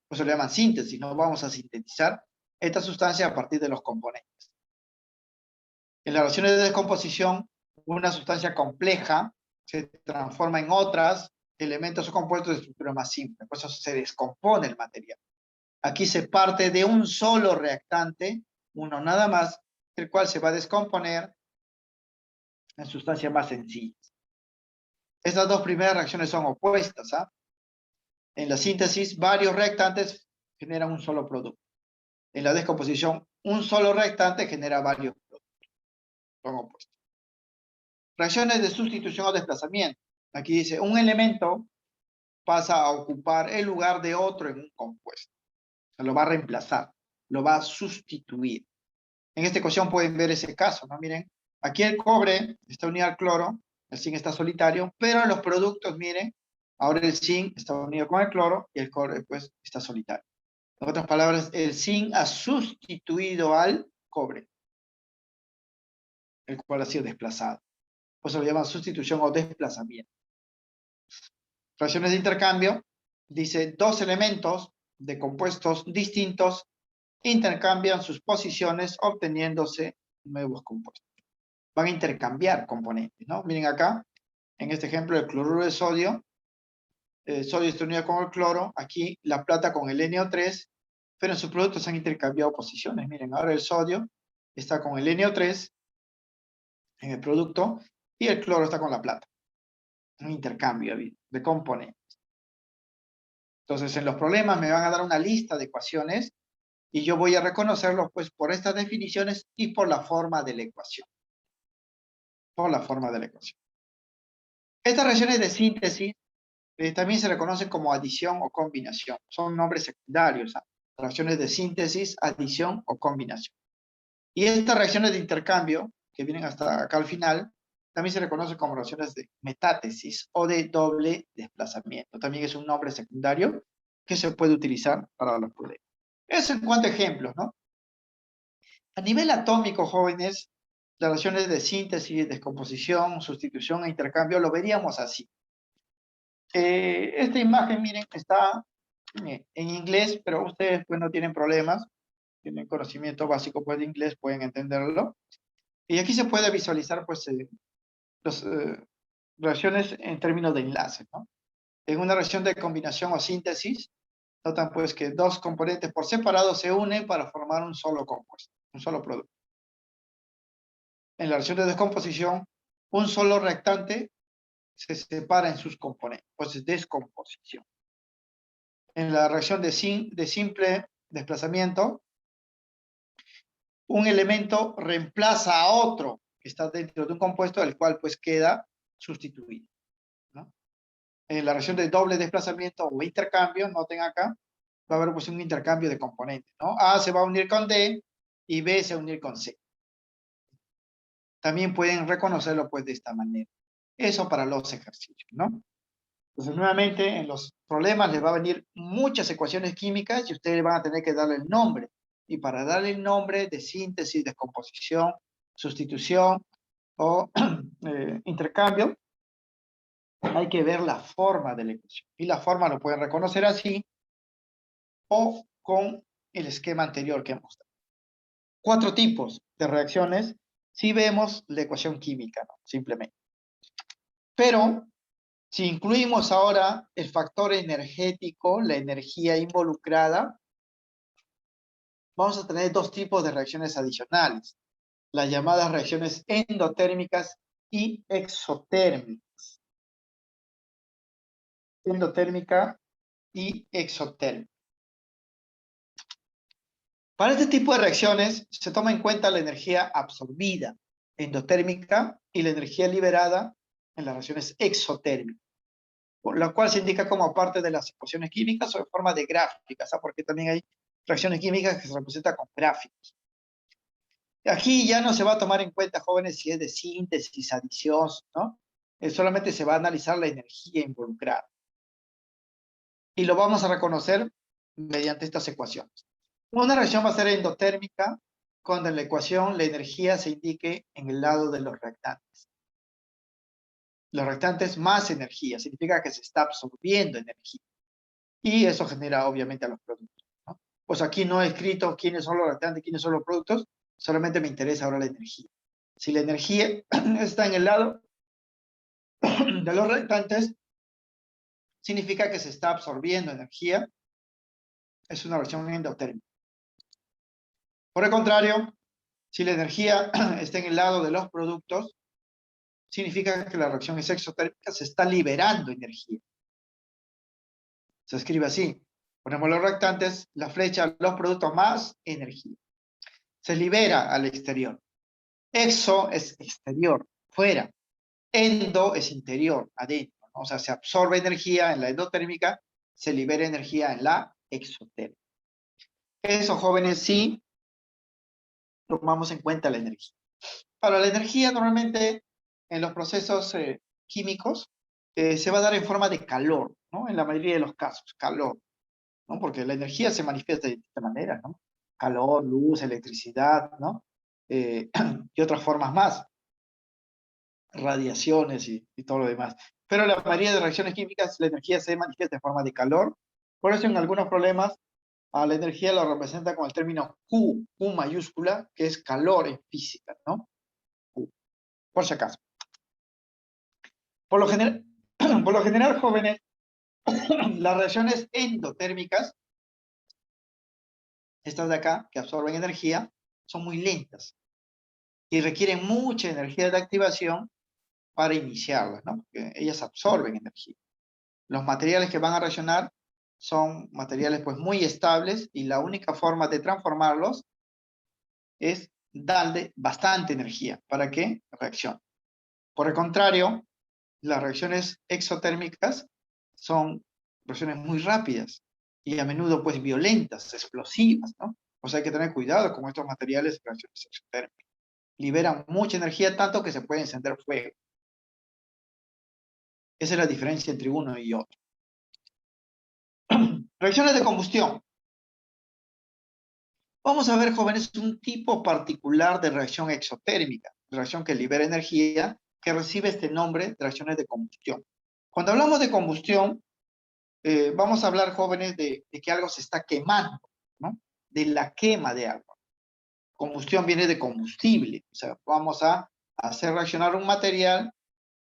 Por eso le llaman síntesis, no vamos a sintetizar esta sustancia a partir de los componentes. En las reacciones de descomposición, una sustancia compleja se transforma en otras elementos o compuestos de estructura más simple, por eso se descompone el material. Aquí se parte de un solo reactante, uno nada más, el cual se va a descomponer en sustancias más sencillas. Estas 2 primeras reacciones son opuestas, ¿ah? En la síntesis, varios reactantes generan un solo producto. En la descomposición, un solo reactante genera varios productos. Son opuestos. Reacciones de sustitución o desplazamiento. Aquí dice, un elemento pasa a ocupar el lugar de otro en un compuesto. O sea, lo va a reemplazar, lo va a sustituir. En esta ecuación pueden ver ese caso, ¿no? Miren, aquí el cobre está unido al cloro, el zinc está solitario, pero en los productos, miren, ahora el zinc está unido con el cloro y el cobre, pues, está solitario. En otras palabras, el zinc ha sustituido al cobre, el cual ha sido desplazado. Por eso lo llaman sustitución o desplazamiento. Reacciones de intercambio, dice 2 elementos de compuestos distintos intercambian sus posiciones obteniéndose nuevos compuestos. Van a intercambiar componentes, ¿no? Miren acá, en este ejemplo, el cloruro de sodio, el sodio está unido con el cloro, aquí la plata con el NO3, pero en sus productos han intercambiado posiciones. Miren, ahora el sodio está con el NO3 en el producto y el cloro está con la plata. Un intercambio de componentes. Entonces, en los problemas me van a dar una lista de ecuaciones Y yo voy a reconocerlos pues por estas definiciones y por la forma de la ecuación. Por la forma de la ecuación. Estas reacciones de síntesis también se reconocen como adición o combinación. Son nombres secundarios. Reacciones de síntesis, adición o combinación. Y estas reacciones de intercambio, que vienen hasta acá al final, también se reconocen como reacciones de metátesis o de doble desplazamiento. También es un nombre secundario que se puede utilizar para los problemas. Eso en cuanto a ejemplos, ¿no? A nivel atómico, jóvenes, las reacciones de síntesis, descomposición, sustitución e intercambio lo veríamos así. Esta imagen, miren, está en inglés, pero ustedes pues no tienen problemas, tienen conocimiento básico pues de inglés, pueden entenderlo. Y aquí se puede visualizar pues las reacciones en términos de enlace, ¿no? En una reacción de combinación o síntesis, notan pues que dos componentes por separado se unen para formar un solo compuesto, un solo producto. En la reacción de descomposición, un solo reactante se separa en sus componentes, pues es descomposición. En la reacción de simple desplazamiento, un elemento reemplaza a otro que está dentro de un compuesto, del cual pues queda sustituido, ¿no? En la reacción de doble desplazamiento o intercambio, noten acá, va a haber pues un intercambio de componentes, ¿no? A se va a unir con D y B se va a unir con C. También pueden reconocerlo pues de esta manera. Eso para los ejercicios, ¿no? Entonces, nuevamente, en los problemas les va a venir muchas ecuaciones químicas y ustedes van a tener que darle el nombre. Y para darle el nombre de síntesis, descomposición, sustitución o intercambio, hay que ver la forma de la ecuación. Y la forma lo pueden reconocer así o con el esquema anterior que hemos dado. 4 tipos de reacciones si vemos la ecuación química, ¿no? Simplemente. Pero si incluimos ahora el factor energético, la energía involucrada, vamos a tener 2 tipos de reacciones adicionales, las llamadas reacciones endotérmicas y exotérmicas. Endotérmica y exotérmica. Para este tipo de reacciones se toma en cuenta la energía absorbida endotérmica y la energía liberada en las reacciones exotérmicas, por lo cual se indica como parte de las ecuaciones químicas o en forma de gráficas, ¿sabes? Porque también hay reacciones químicas que se representan con gráficos. Aquí ya no se va a tomar en cuenta, jóvenes, si es de síntesis, adición, ¿no? Solamente se va a analizar la energía involucrada. Y lo vamos a reconocer mediante estas ecuaciones. Una reacción va a ser endotérmica cuando en la ecuación la energía se indique en el lado de los reactantes. Los reactantes más energía, significa que se está absorbiendo energía. Y eso genera obviamente a los productos, ¿no? Pues aquí no he escrito quiénes son los reactantes, quiénes son los productos, solamente me interesa ahora la energía. Si la energía está en el lado de los reactantes, significa que se está absorbiendo energía. Es una reacción endotérmica. Por el contrario, si la energía está en el lado de los productos, significa que la reacción es exotérmica, se está liberando energía. Se escribe así. Ponemos los reactantes, la flecha, los productos más energía. Se libera al exterior. Exo es exterior, fuera. Endo es interior, adentro, ¿no? O sea, se absorbe energía en la endotérmica, se libera energía en la exotérmica. Eso, jóvenes, sí tomamos en cuenta la energía. Ahora, la energía normalmente en los procesos químicos se va a dar en forma de calor, ¿no? En la mayoría de los casos, calor, ¿no? Porque la energía se manifiesta de distintas maneras, ¿no? Calor, luz, electricidad, ¿no? Y otras formas más, radiaciones y todo lo demás. Pero la mayoría de reacciones químicas, la energía se manifiesta en forma de calor. Por eso en algunos problemas a la energía lo representa con el término Q, Q mayúscula, que es calor en física, ¿no? Q, por si acaso. Por lo general, jóvenes, las reacciones endotérmicas, estas de acá, que absorben energía, son muy lentas y requieren mucha energía de activación para iniciarlas, ¿no? Porque ellas absorben energía. Los materiales que van a reaccionar son materiales pues muy estables y la única forma de transformarlos es darle bastante energía para que reaccione. Por el contrario, las reacciones exotérmicas son reacciones muy rápidas y a menudo pues violentas, explosivas, ¿no? O sea, hay que tener cuidado con estos materiales de reacciones exotérmicas. Liberan mucha energía tanto que se puede encender fuego. Esa es la diferencia entre uno y otro. Reacciones de combustión. Vamos a ver, jóvenes, un tipo particular de reacción exotérmica, reacción que libera energía, que recibe este nombre de reacciones de combustión. Cuando hablamos de combustión, vamos a hablar, jóvenes, de que algo se está quemando, ¿no? De la quema de algo. Combustión viene de combustible, o sea, vamos a hacer reaccionar un material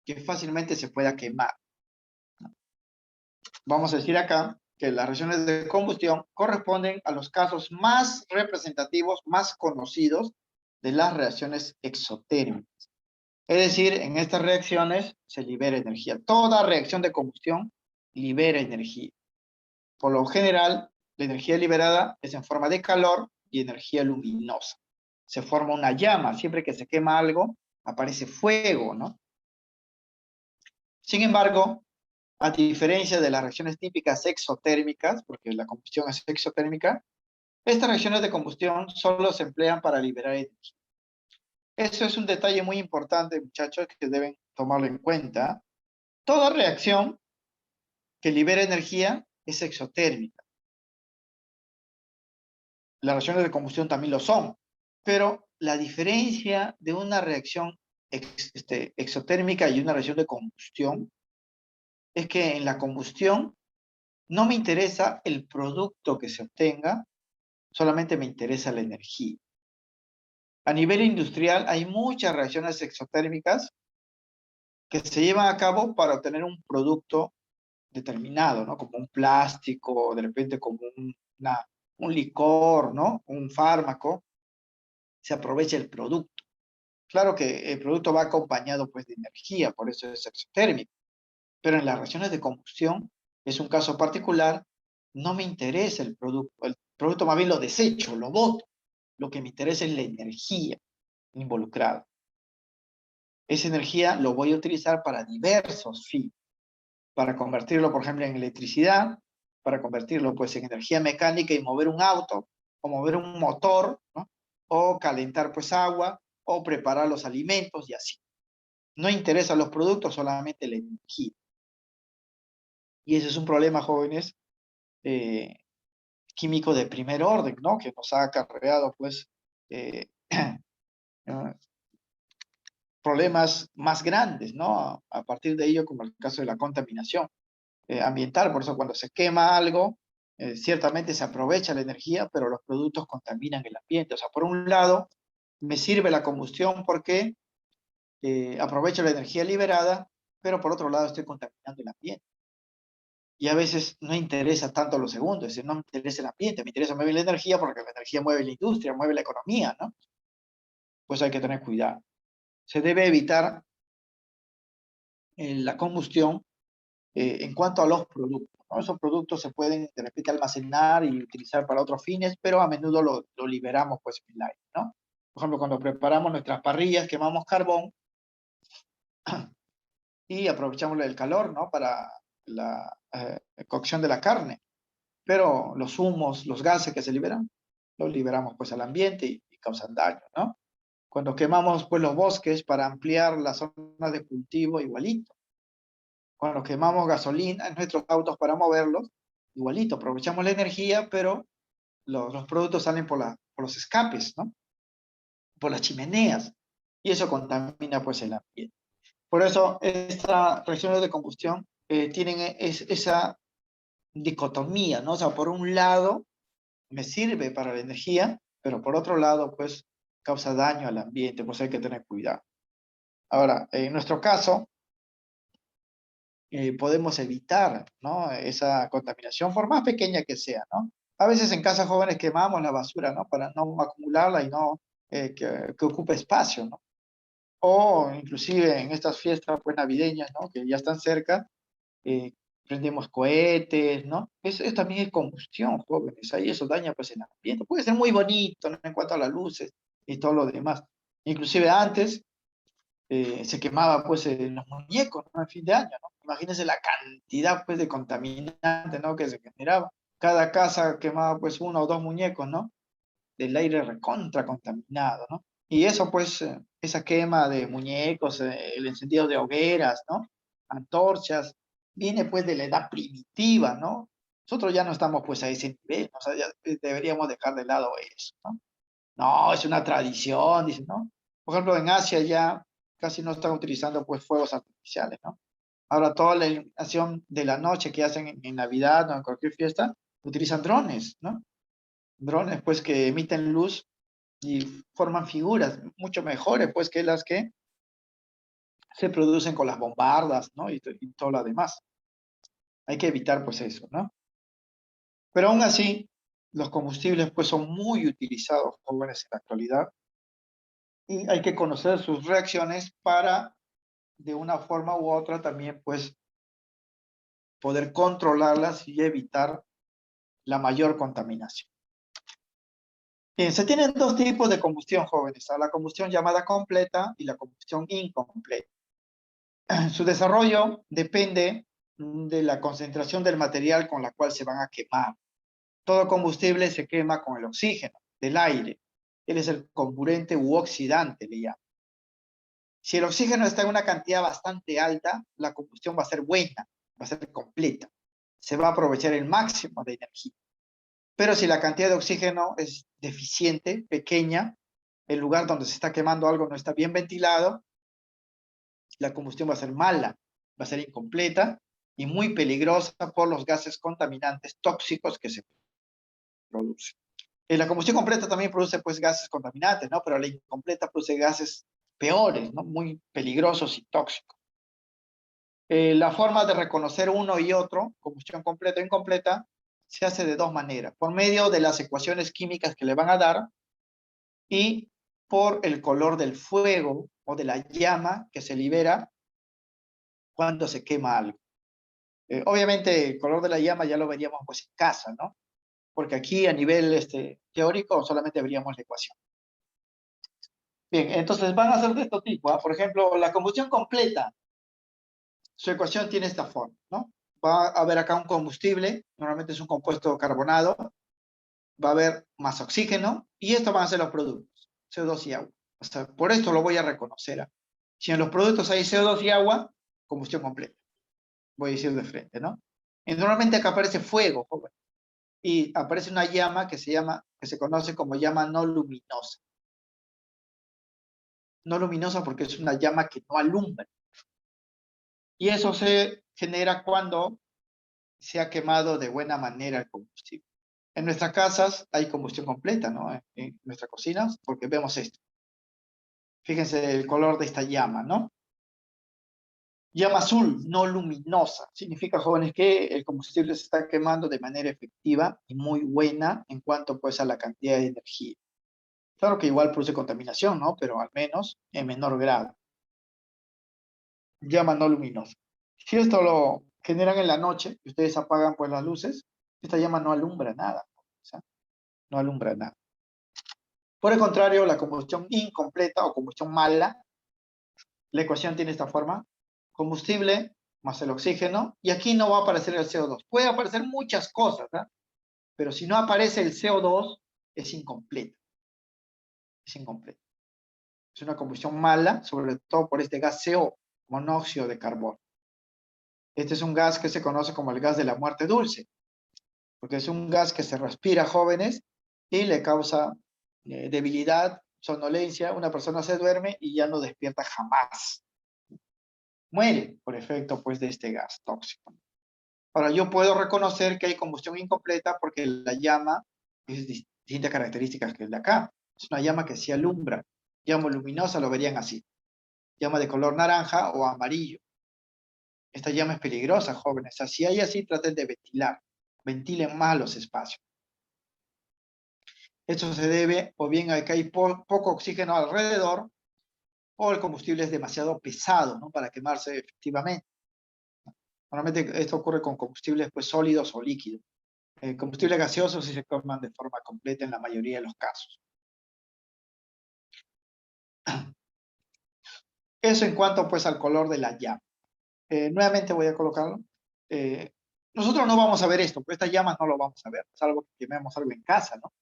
que fácilmente se pueda quemar. Vamos a decir acá que las reacciones de combustión corresponden a los casos más representativos, más conocidos de las reacciones exotérmicas. Es decir, en estas reacciones se libera energía. Toda reacción de combustión libera energía. Por lo general, la energía liberada es en forma de calor y energía luminosa. Se forma una llama. Siempre que se quema algo, aparece fuego, ¿no? Sin embargo, a diferencia de las reacciones típicas exotérmicas, porque la combustión es exotérmica, estas reacciones de combustión solo se emplean para liberar energía. Eso es un detalle muy importante, muchachos, que deben tomarlo en cuenta. Toda reacción que libera energía es exotérmica. Las reacciones de combustión también lo son, pero la diferencia de una reacción exotérmica y una reacción de combustión es que en la combustión no me interesa el producto que se obtenga, solamente me interesa la energía. A nivel industrial hay muchas reacciones exotérmicas que se llevan a cabo para obtener un producto determinado, ¿no? Como un plástico, de repente como un licor, ¿no? Un fármaco, se aprovecha el producto. Claro que el producto va acompañado pues de energía, por eso es exotérmico. Pero en las reacciones de combustión es un caso particular, no me interesa el producto más bien lo desecho, lo boto. Lo que me interesa es la energía involucrada. Esa energía lo voy a utilizar para diversos fines, para convertirlo, por ejemplo, en electricidad, para convertirlo pues en energía mecánica y mover un auto, o mover un motor, ¿no? O calentar pues agua, o preparar los alimentos y así. No interesan los productos, solamente la energía. Y ese es un problema, jóvenes, químico de primer orden, ¿no? Que nos ha acarreado pues problemas más grandes, ¿no? A partir de ello, como el caso de la contaminación ambiental. Por eso cuando se quema algo, ciertamente se aprovecha la energía, pero los productos contaminan el ambiente. O sea, por un lado, me sirve la combustión porque aprovecho la energía liberada, pero por otro lado estoy contaminando el ambiente. Y a veces no interesa tanto lo segundo, es decir, no me interesa el ambiente, me interesa mover la energía porque la energía mueve la industria, mueve la economía, ¿no? Pues hay que tener cuidado. Se debe evitar la combustión en cuanto a los productos, ¿no? Esos productos se pueden de repente almacenar y utilizar para otros fines, pero a menudo lo liberamos pues en el aire, ¿no? Por ejemplo, cuando preparamos nuestras parrillas, quemamos carbón y aprovechamos el calor, ¿no? Para la cocción de la carne. Pero los humos, los gases que se liberan, los liberamos pues al ambiente y causan daño, ¿no? Cuando quemamos pues los bosques para ampliar las zonas de cultivo, igualito. Cuando quemamos gasolina en nuestros autos para moverlos, igualito, aprovechamos la energía, pero los productos salen por los escapes, ¿no? Por las chimeneas, y eso contamina pues el ambiente. Por eso estas reacciones de combustión tienen esa dicotomía, ¿no? O sea, por un lado me sirve para la energía, pero por otro lado pues causa daño al ambiente, pues hay que tener cuidado. Ahora, en nuestro caso, podemos evitar, ¿no? Esa contaminación, por más pequeña que sea, ¿no? A veces en casas jóvenes quemamos la basura, ¿no? Para no acumularla y no que ocupe espacio, ¿no? O inclusive en estas fiestas pues navideñas, ¿no? Que ya están cerca, prendemos cohetes, ¿no? Eso también es combustión, jóvenes. Ahí eso daña pues el ambiente. Puede ser muy bonito, ¿no? En cuanto a las luces y todo lo demás. Inclusive antes se quemaba pues los muñecos, ¿no? En fin de año, ¿no? Imagínense la cantidad pues de contaminantes, ¿no? Que se generaba. Cada casa quemaba pues uno o dos muñecos, ¿no? Del aire recontra contaminado, ¿no? Y eso pues, esa quema de muñecos, el encendido de hogueras, ¿no? Antorchas, viene pues de la edad primitiva, ¿no? Nosotros ya no estamos pues a ese nivel, ¿no? O sea, ya deberíamos dejar de lado eso, ¿no? No, es una tradición, dicen, ¿no? Por ejemplo, en Asia ya casi no están utilizando pues fuegos artificiales, ¿no? Ahora toda la iluminación de la noche que hacen en Navidad o en cualquier fiesta, utilizan drones, ¿no? Drones pues que emiten luz y forman figuras mucho mejores pues que las que se producen con las bombardas, ¿no? Y todo lo demás. Hay que evitar pues eso, ¿no? Pero aún así, los combustibles pues son muy utilizados, jóvenes, en la actualidad y hay que conocer sus reacciones para de una forma u otra también pues poder controlarlas y evitar la mayor contaminación. Bien, se tienen dos tipos de combustión, jóvenes, la combustión llamada completa y la combustión incompleta. Su desarrollo depende de la concentración del material con la cual se van a quemar. Todo combustible se quema con el oxígeno del aire. Él es el comburente u oxidante, le llaman. Si el oxígeno está en una cantidad bastante alta, la combustión va a ser buena, va a ser completa. Se va a aprovechar el máximo de energía. Pero si la cantidad de oxígeno es deficiente, pequeña, el lugar donde se está quemando algo no está bien ventilado, la combustión va a ser mala, va a ser incompleta y muy peligrosa por los gases contaminantes tóxicos que se producen. La combustión completa también produce pues gases contaminantes, ¿no? Pero la incompleta produce gases peores, ¿no? Muy peligrosos y tóxicos. La forma de reconocer uno y otro, combustión completa o incompleta, se hace de dos maneras. Por medio de las ecuaciones químicas que le van a dar y por el color del fuego o de la llama que se libera cuando se quema algo. Obviamente el color de la llama ya lo veríamos pues en casa, ¿no? Porque aquí a nivel teórico solamente veríamos la ecuación. Bien, entonces van a ser de este tipo, ¿ah? Por ejemplo, la combustión completa, su ecuación tiene esta forma, ¿no? Va a haber acá un combustible, normalmente es un compuesto carbonado, va a haber más oxígeno, y estos van a ser los productos, CO2 y agua. O sea, por esto lo voy a reconocer. ¿Ah? Si en los productos hay CO2 y agua, combustión completa. Voy a decir de frente, ¿no? Y normalmente acá aparece fuego, joven, y aparece una llama que se conoce como llama no luminosa. No luminosa porque es una llama que no alumbra. Y eso se genera cuando se ha quemado de buena manera el combustible. En nuestras casas hay combustión completa, ¿no? En nuestras cocinas, porque vemos esto. Fíjense el color de esta llama, ¿no? Llama azul, no luminosa. Significa, jóvenes, que el combustible se está quemando de manera efectiva y muy buena en cuanto pues a la cantidad de energía. Claro que igual produce contaminación, ¿no? Pero al menos en menor grado. Llama no luminosa. Si esto lo generan en la noche y ustedes apagan pues las luces, esta llama no alumbra nada. O sea, no alumbra nada. Por el contrario, la combustión incompleta o combustión mala, la ecuación tiene esta forma: combustible más el oxígeno, y aquí no va a aparecer el CO2. Puede aparecer muchas cosas, ¿eh? Pero si no aparece el CO2, es incompleta. Es incompleta. Es una combustión mala, sobre todo por este gas CO, monóxido de carbono. Este es un gas que se conoce como el gas de la muerte dulce, porque es un gas que se respira, jóvenes, y le causa debilidad, somnolencia. Una persona se duerme y ya no despierta jamás. Muere por efecto pues de este gas tóxico. Ahora, yo puedo reconocer que hay combustión incompleta porque la llama es distintas características que el de acá. Es una llama que sí alumbra. Llama luminosa, lo verían así. Llama de color naranja o amarillo. Esta llama es peligrosa, jóvenes. Así hay así, traten de ventilar. Ventilen más los espacios. Esto se debe o bien a que hay poco oxígeno alrededor, o el combustible es demasiado pesado, ¿no? Para quemarse efectivamente. Normalmente esto ocurre con combustibles pues, sólidos o líquidos. Combustibles gaseosos sí se queman de forma completa en la mayoría de los casos. Eso en cuanto pues al color de la llama. Nuevamente voy a colocarlo. Nosotros no vamos a ver esto, porque estas llamas no lo vamos a ver, salvo que quememos algo en casa, ¿no?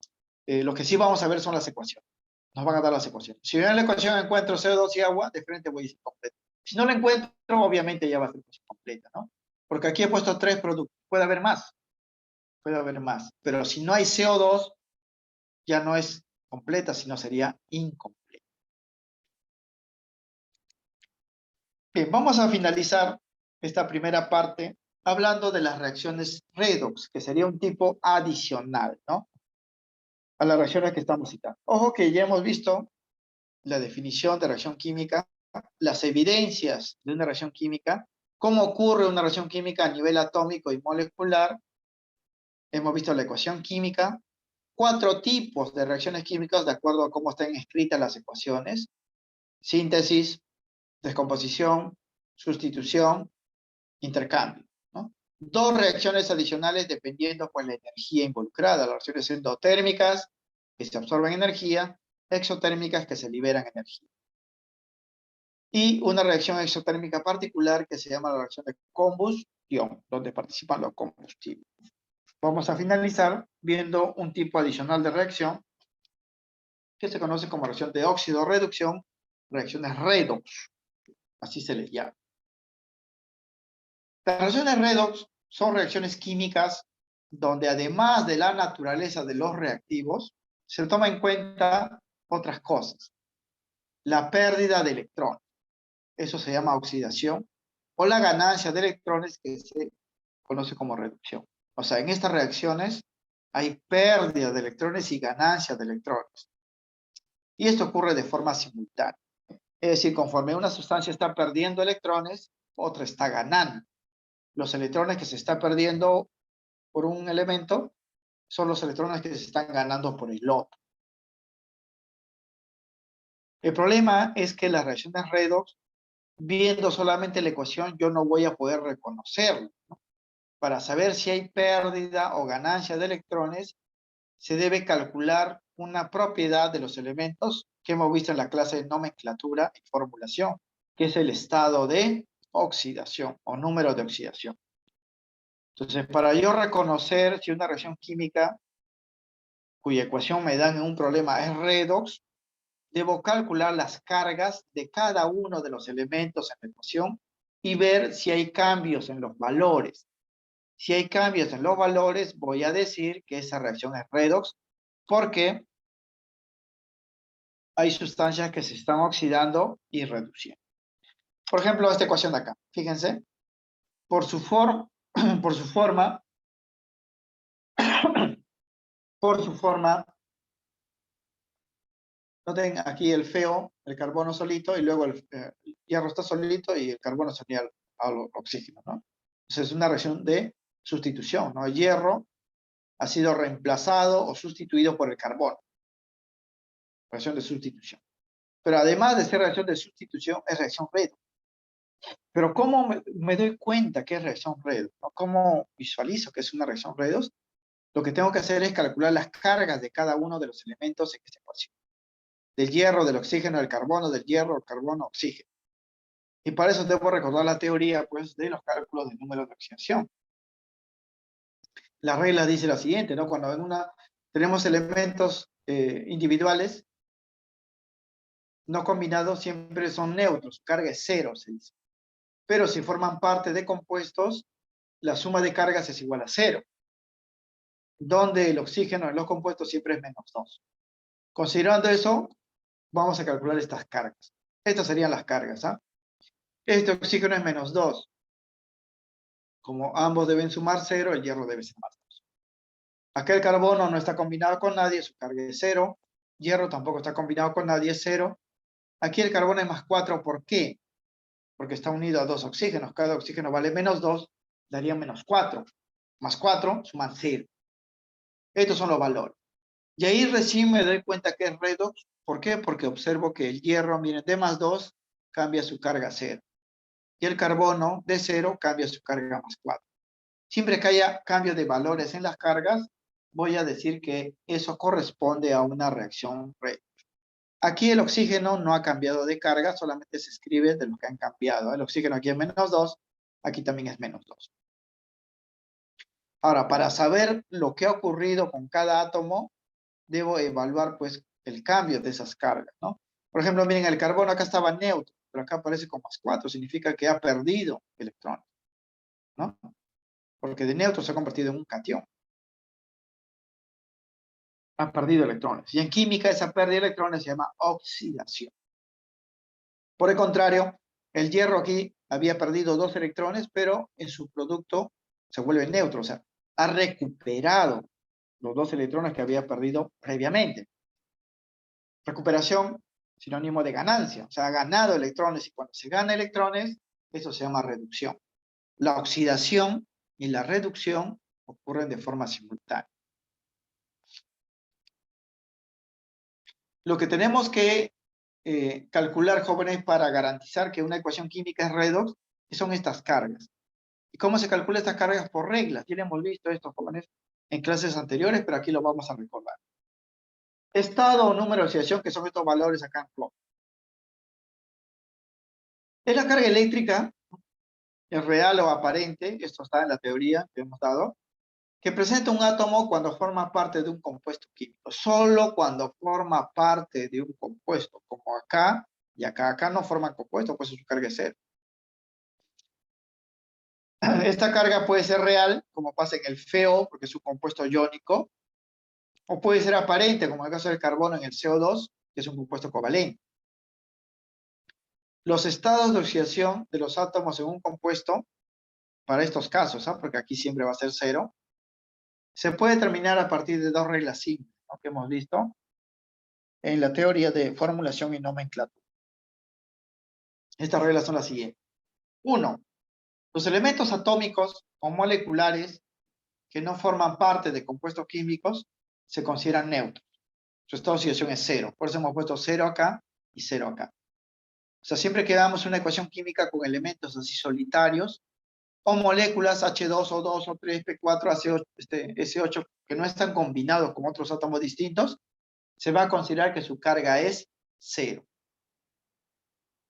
Lo que sí vamos a ver son las ecuaciones. Nos van a dar las ecuaciones. Si yo en la ecuación encuentro CO2 y agua, de frente voy a decir completo. Si no la encuentro, obviamente ya va a ser completa, ¿no? Porque aquí he puesto 3 productos. Puede haber más. Puede haber más. Pero si no hay CO2, ya no es completa, sino sería incompleta. Bien, vamos a finalizar esta primera parte hablando de las reacciones redox, que sería un tipo adicional, ¿no? A las reacciones que estamos citando. Ojo que ya hemos visto la definición de reacción química, las evidencias de una reacción química, cómo ocurre una reacción química a nivel atómico y molecular. Hemos visto la ecuación química, 4 tipos de reacciones químicas de acuerdo a cómo están escritas las ecuaciones: síntesis, descomposición, sustitución, intercambio, ¿no? 2 reacciones adicionales dependiendo pues la energía involucrada, las reacciones endotérmicas, que se absorben energía, exotérmicas, que se liberan energía. Y una reacción exotérmica particular que se llama la reacción de combustión, donde participan los combustibles. Vamos a finalizar viendo un tipo adicional de reacción que se conoce como reacción de óxido-reducción, reacciones redox, así se les llama. Las reacciones redox son reacciones químicas donde además de la naturaleza de los reactivos, se toma en cuenta otras cosas. La pérdida de electrones, eso se llama oxidación, o la ganancia de electrones, que se conoce como reducción. O sea, en estas reacciones hay pérdida de electrones y ganancia de electrones. Y esto ocurre de forma simultánea. Es decir, conforme una sustancia está perdiendo electrones, otra está ganando. Los electrones que se están perdiendo por un elemento son los electrones que se están ganando por el otro. El problema es que las reacciones redox, viendo solamente la ecuación, yo no voy a poder reconocerlo, ¿no? Para saber si hay pérdida o ganancia de electrones, se debe calcular una propiedad de los elementos que hemos visto en la clase de nomenclatura y formulación, que es el estado de oxidación o número de oxidación. Entonces, para yo reconocer si una reacción química cuya ecuación me dan en un problema es redox, debo calcular las cargas de cada uno de los elementos en la ecuación y ver si hay cambios en los valores. Si hay cambios en los valores, voy a decir que esa reacción es redox porque hay sustancias que se están oxidando y reduciendo. Por ejemplo, esta ecuación de acá. Fíjense, por su forma, noten aquí el feo, el carbono solito, y luego el hierro está solito y el carbono se unía al oxígeno, ¿no? Entonces es una reacción de sustitución, ¿no? El hierro ha sido reemplazado o sustituido por el carbono. Reacción de sustitución. Pero además de ser reacción de sustitución, es reacción redox. Pero ¿cómo me doy cuenta que es reacción redox? ¿No? ¿Cómo visualizo que es una reacción redox? Lo que tengo que hacer es calcular las cargas de cada uno de los elementos en esta ecuación. Del hierro, del oxígeno, del carbono, del hierro, el carbono, oxígeno. Y para eso debo recordar la teoría, pues, de los cálculos del número de oxidación. La regla dice lo siguiente, ¿no? Cuando tenemos elementos individuales, no combinados, siempre son neutros, carga es cero, se dice. Pero si forman parte de compuestos, la suma de cargas es igual a 0, donde el oxígeno en los compuestos siempre es -2. Considerando eso, vamos a calcular estas cargas. Estas serían las cargas, ¿ah? Este oxígeno es -2. Como ambos deben sumar 0, el hierro debe ser +2. Acá el carbono no está combinado con nadie, su carga es 0. Hierro tampoco está combinado con nadie, es 0. Aquí el carbono es +4, ¿por qué? Porque está unido a 2 oxígenos. Cada oxígeno vale -2, daría -4. +4 suman 0. Estos son los valores. Y ahí recién me doy cuenta que es redox. ¿Por qué? Porque observo que el hierro, miren, de +2 cambia su carga a 0. y el carbono de 0 cambia su carga más 4. Siempre que haya cambio de valores en las cargas, voy a decir que eso corresponde a una reacción redox. Aquí el oxígeno no ha cambiado de carga, solamente se escribe de lo que han cambiado. El oxígeno aquí es menos 2, aquí también es menos 2. Ahora, para saber lo que ha ocurrido con cada átomo, debo evaluar pues el cambio de esas cargas, ¿no? Por ejemplo, miren, el carbono acá estaba neutro, pero acá aparece con más 4, significa que ha perdido electrones, ¿no? Porque de neutro se ha convertido en un catión. Ha perdido electrones. Y en química esa pérdida de electrones se llama oxidación. Por el contrario, el hierro aquí había perdido 2 electrones, pero en su producto se vuelve neutro, o sea, ha recuperado los 2 electrones que había perdido previamente. Recuperación, sinónimo de ganancia, o sea, ha ganado electrones, y cuando se gana electrones, eso se llama reducción. La oxidación y la reducción ocurren de forma simultánea. Lo que tenemos que calcular, jóvenes, para garantizar que una ecuación química es redox, son estas cargas. ¿Y cómo se calcula estas cargas? Por reglas. Ya hemos visto esto, jóvenes, en clases anteriores, pero aquí lo vamos a recordar. Estado o número de oxidación, que son estos valores acá en plot. Es la carga eléctrica, es real o aparente, esto está en la teoría que hemos dado, que presenta un átomo cuando forma parte de un compuesto químico. Solo cuando forma parte de un compuesto, como acá y acá. Acá no forman compuesto, pues su carga es 0. Esta carga puede ser real, como pasa en el FeO, porque es un compuesto iónico, o puede ser aparente, como en el caso del carbono en el CO2, que es un compuesto covalente. Los estados de oxidación de los átomos en un compuesto, para estos casos, porque aquí siempre va a ser 0, se puede determinar a partir de 2 reglas simples, ¿no?, que hemos visto en la teoría de formulación y nomenclatura. Estas reglas son las siguientes. 1. Los elementos atómicos o moleculares que no forman parte de compuestos químicos se consideran neutros. Su estado de oxidación es 0. Por eso hemos puesto 0 acá y 0 acá. O sea, siempre que damos una ecuación química con elementos así solitarios, o moléculas H2, O2, O3, P4, S8, que no están combinados con otros átomos distintos, se va a considerar que su carga es 0.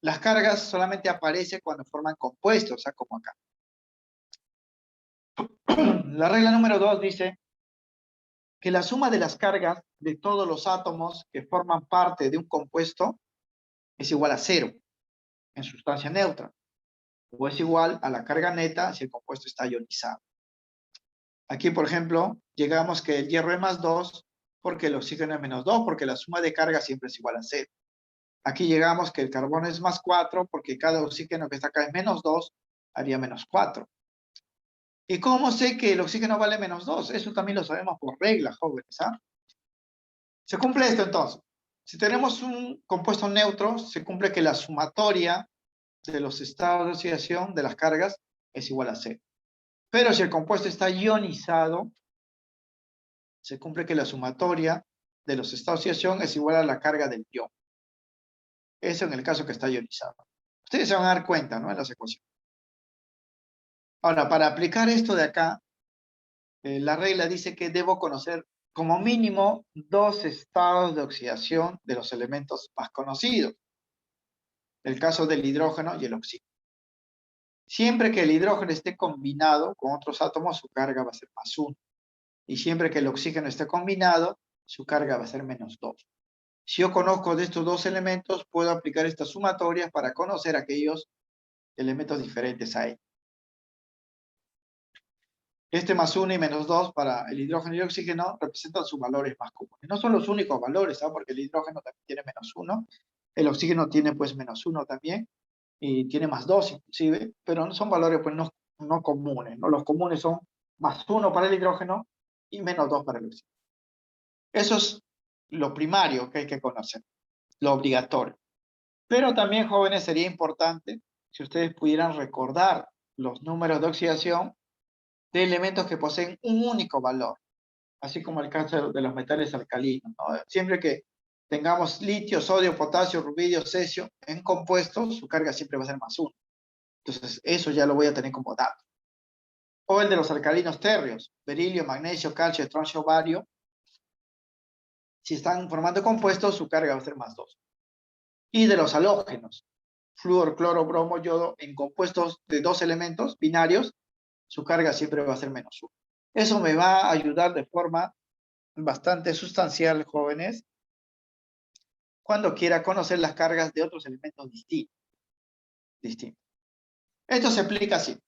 Las cargas solamente aparecen cuando forman compuestos, o sea, como acá. La regla número 2 dice que la suma de las cargas de todos los átomos que forman parte de un compuesto es igual a 0 en sustancia neutra, o es igual a la carga neta si el compuesto está ionizado. Aquí, por ejemplo, llegamos que el hierro es más 2 porque el oxígeno es menos 2, porque la suma de carga siempre es igual a 0. Aquí llegamos que el carbono es más 4 porque cada oxígeno que está acá es menos 2, haría menos 4. ¿Y cómo sé que el oxígeno vale menos 2? Eso también lo sabemos por regla, jóvenes, ¿ah? Se cumple esto entonces. Si tenemos un compuesto neutro, se cumple que la sumatoria de los estados de oxidación de las cargas es igual a 0. Pero si el compuesto está ionizado, se cumple que la sumatoria de los estados de oxidación es igual a la carga del ion. Eso en el caso que está ionizado. Ustedes se van a dar cuenta, ¿no?, en las ecuaciones. Ahora, para aplicar esto de acá, la regla dice que debo conocer como mínimo 2 estados de oxidación de los elementos más conocidos. El caso del hidrógeno y el oxígeno. Siempre que el hidrógeno esté combinado con otros átomos, su carga va a ser más 1. Y siempre que el oxígeno esté combinado, su carga va a ser menos 2. Si yo conozco de estos 2 elementos, puedo aplicar estas sumatorias para conocer aquellos elementos diferentes a ellos. Este más 1 y menos 2 para el hidrógeno y el oxígeno representan sus valores más comunes. No son los únicos valores, ¿sabes? Porque el hidrógeno también tiene menos 1, el oxígeno tiene pues menos 1 también, y tiene más 2 inclusive, pero no son valores pues no comunes, ¿no? Los comunes son más 1 para el hidrógeno y menos 2 para el oxígeno. Eso es lo primario que hay que conocer, lo obligatorio. Pero también, jóvenes, sería importante si ustedes pudieran recordar los números de oxidación de elementos que poseen un único valor, así como el caso de los metales alcalinos, ¿no? Siempre que tengamos litio, sodio, potasio, rubidio, cesio en compuestos, su carga siempre va a ser más 1. Entonces, eso ya lo voy a tener como dato. O el de los alcalinos térreos, berilio, magnesio, calcio, estroncio, bario. Si están formando compuestos, su carga va a ser más 2. Y de los halógenos, flúor, cloro, bromo, yodo, en compuestos de 2 elementos binarios, su carga siempre va a ser menos 1. Eso me va a ayudar de forma bastante sustancial, jóvenes, cuando quiera conocer las cargas de otros elementos distintos. Esto se aplica así.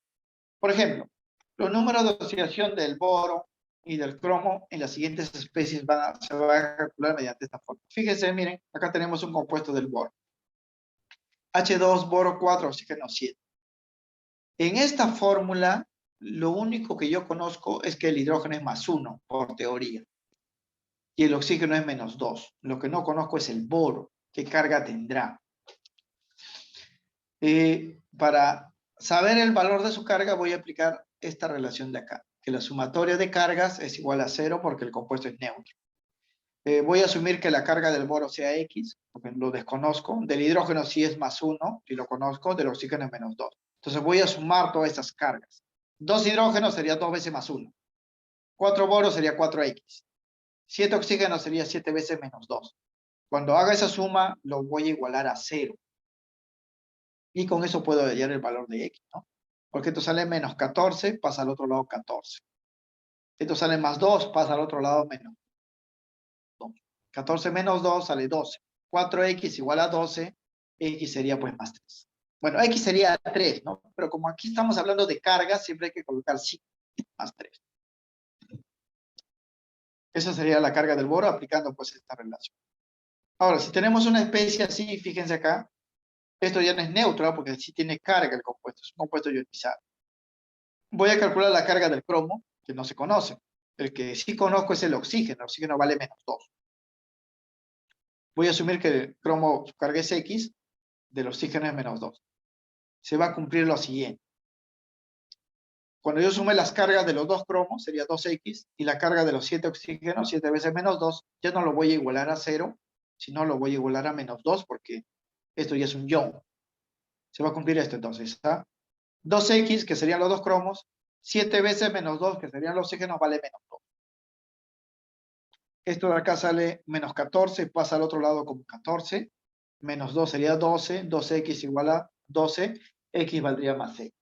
Por ejemplo, los números de oxidación del boro y del cromo en las siguientes especies se van a calcular mediante esta forma. Fíjense, miren, acá tenemos un compuesto del boro. H2, boro 4, oxígeno 7. En esta fórmula, lo único que yo conozco es que el hidrógeno es más 1, por teoría. Y el oxígeno es menos 2. Lo que no conozco es el boro. ¿Qué carga tendrá? Para saber el valor de su carga, voy a aplicar esta relación de acá. Que la sumatoria de cargas es igual a 0 porque el compuesto es neutro. Voy a asumir que la carga del boro sea X, porque lo desconozco. Del hidrógeno sí es más 1, y lo conozco. Del oxígeno es menos 2. Entonces voy a sumar todas estas cargas. 2 hidrógenos sería 2 veces más 1. 4 boros sería 4X. 7 oxígenos sería 7 veces menos 2. Cuando haga esa suma, lo voy a igualar a 0. Y con eso puedo hallar el valor de X, ¿no? Porque esto sale menos 14, pasa al otro lado 14. Esto sale más 2, pasa al otro lado menos 2. 14 menos 2 sale 12. 4X igual a 12, X sería pues más 3. Bueno, X sería 3, ¿no? Pero como aquí estamos hablando de cargas, siempre hay que colocar 5 más 3. Esa sería la carga del boro aplicando pues esta relación. Ahora, si tenemos una especie así, fíjense acá, esto ya no es neutro, porque sí tiene carga el compuesto, es un compuesto ionizado. Voy a calcular la carga del cromo, que no se conoce. El que sí conozco es el oxígeno vale menos 2. Voy a asumir que el cromo, su carga es X, del oxígeno es menos 2. Se va a cumplir lo siguiente. Cuando yo sume las cargas de los dos cromos, sería 2X, y la carga de los 7 oxígenos, 7 veces menos 2, ya no lo voy a igualar a 0, sino lo voy a igualar a menos 2, porque esto ya es un ion. Se va a cumplir esto entonces. ¿Está? 2X, que serían los dos cromos, 7 veces menos 2, que serían los oxígenos, vale menos 2. Esto de acá sale menos 14, pasa al otro lado como 14. Menos 2 sería 12, 2X igual a 12, X valdría más X.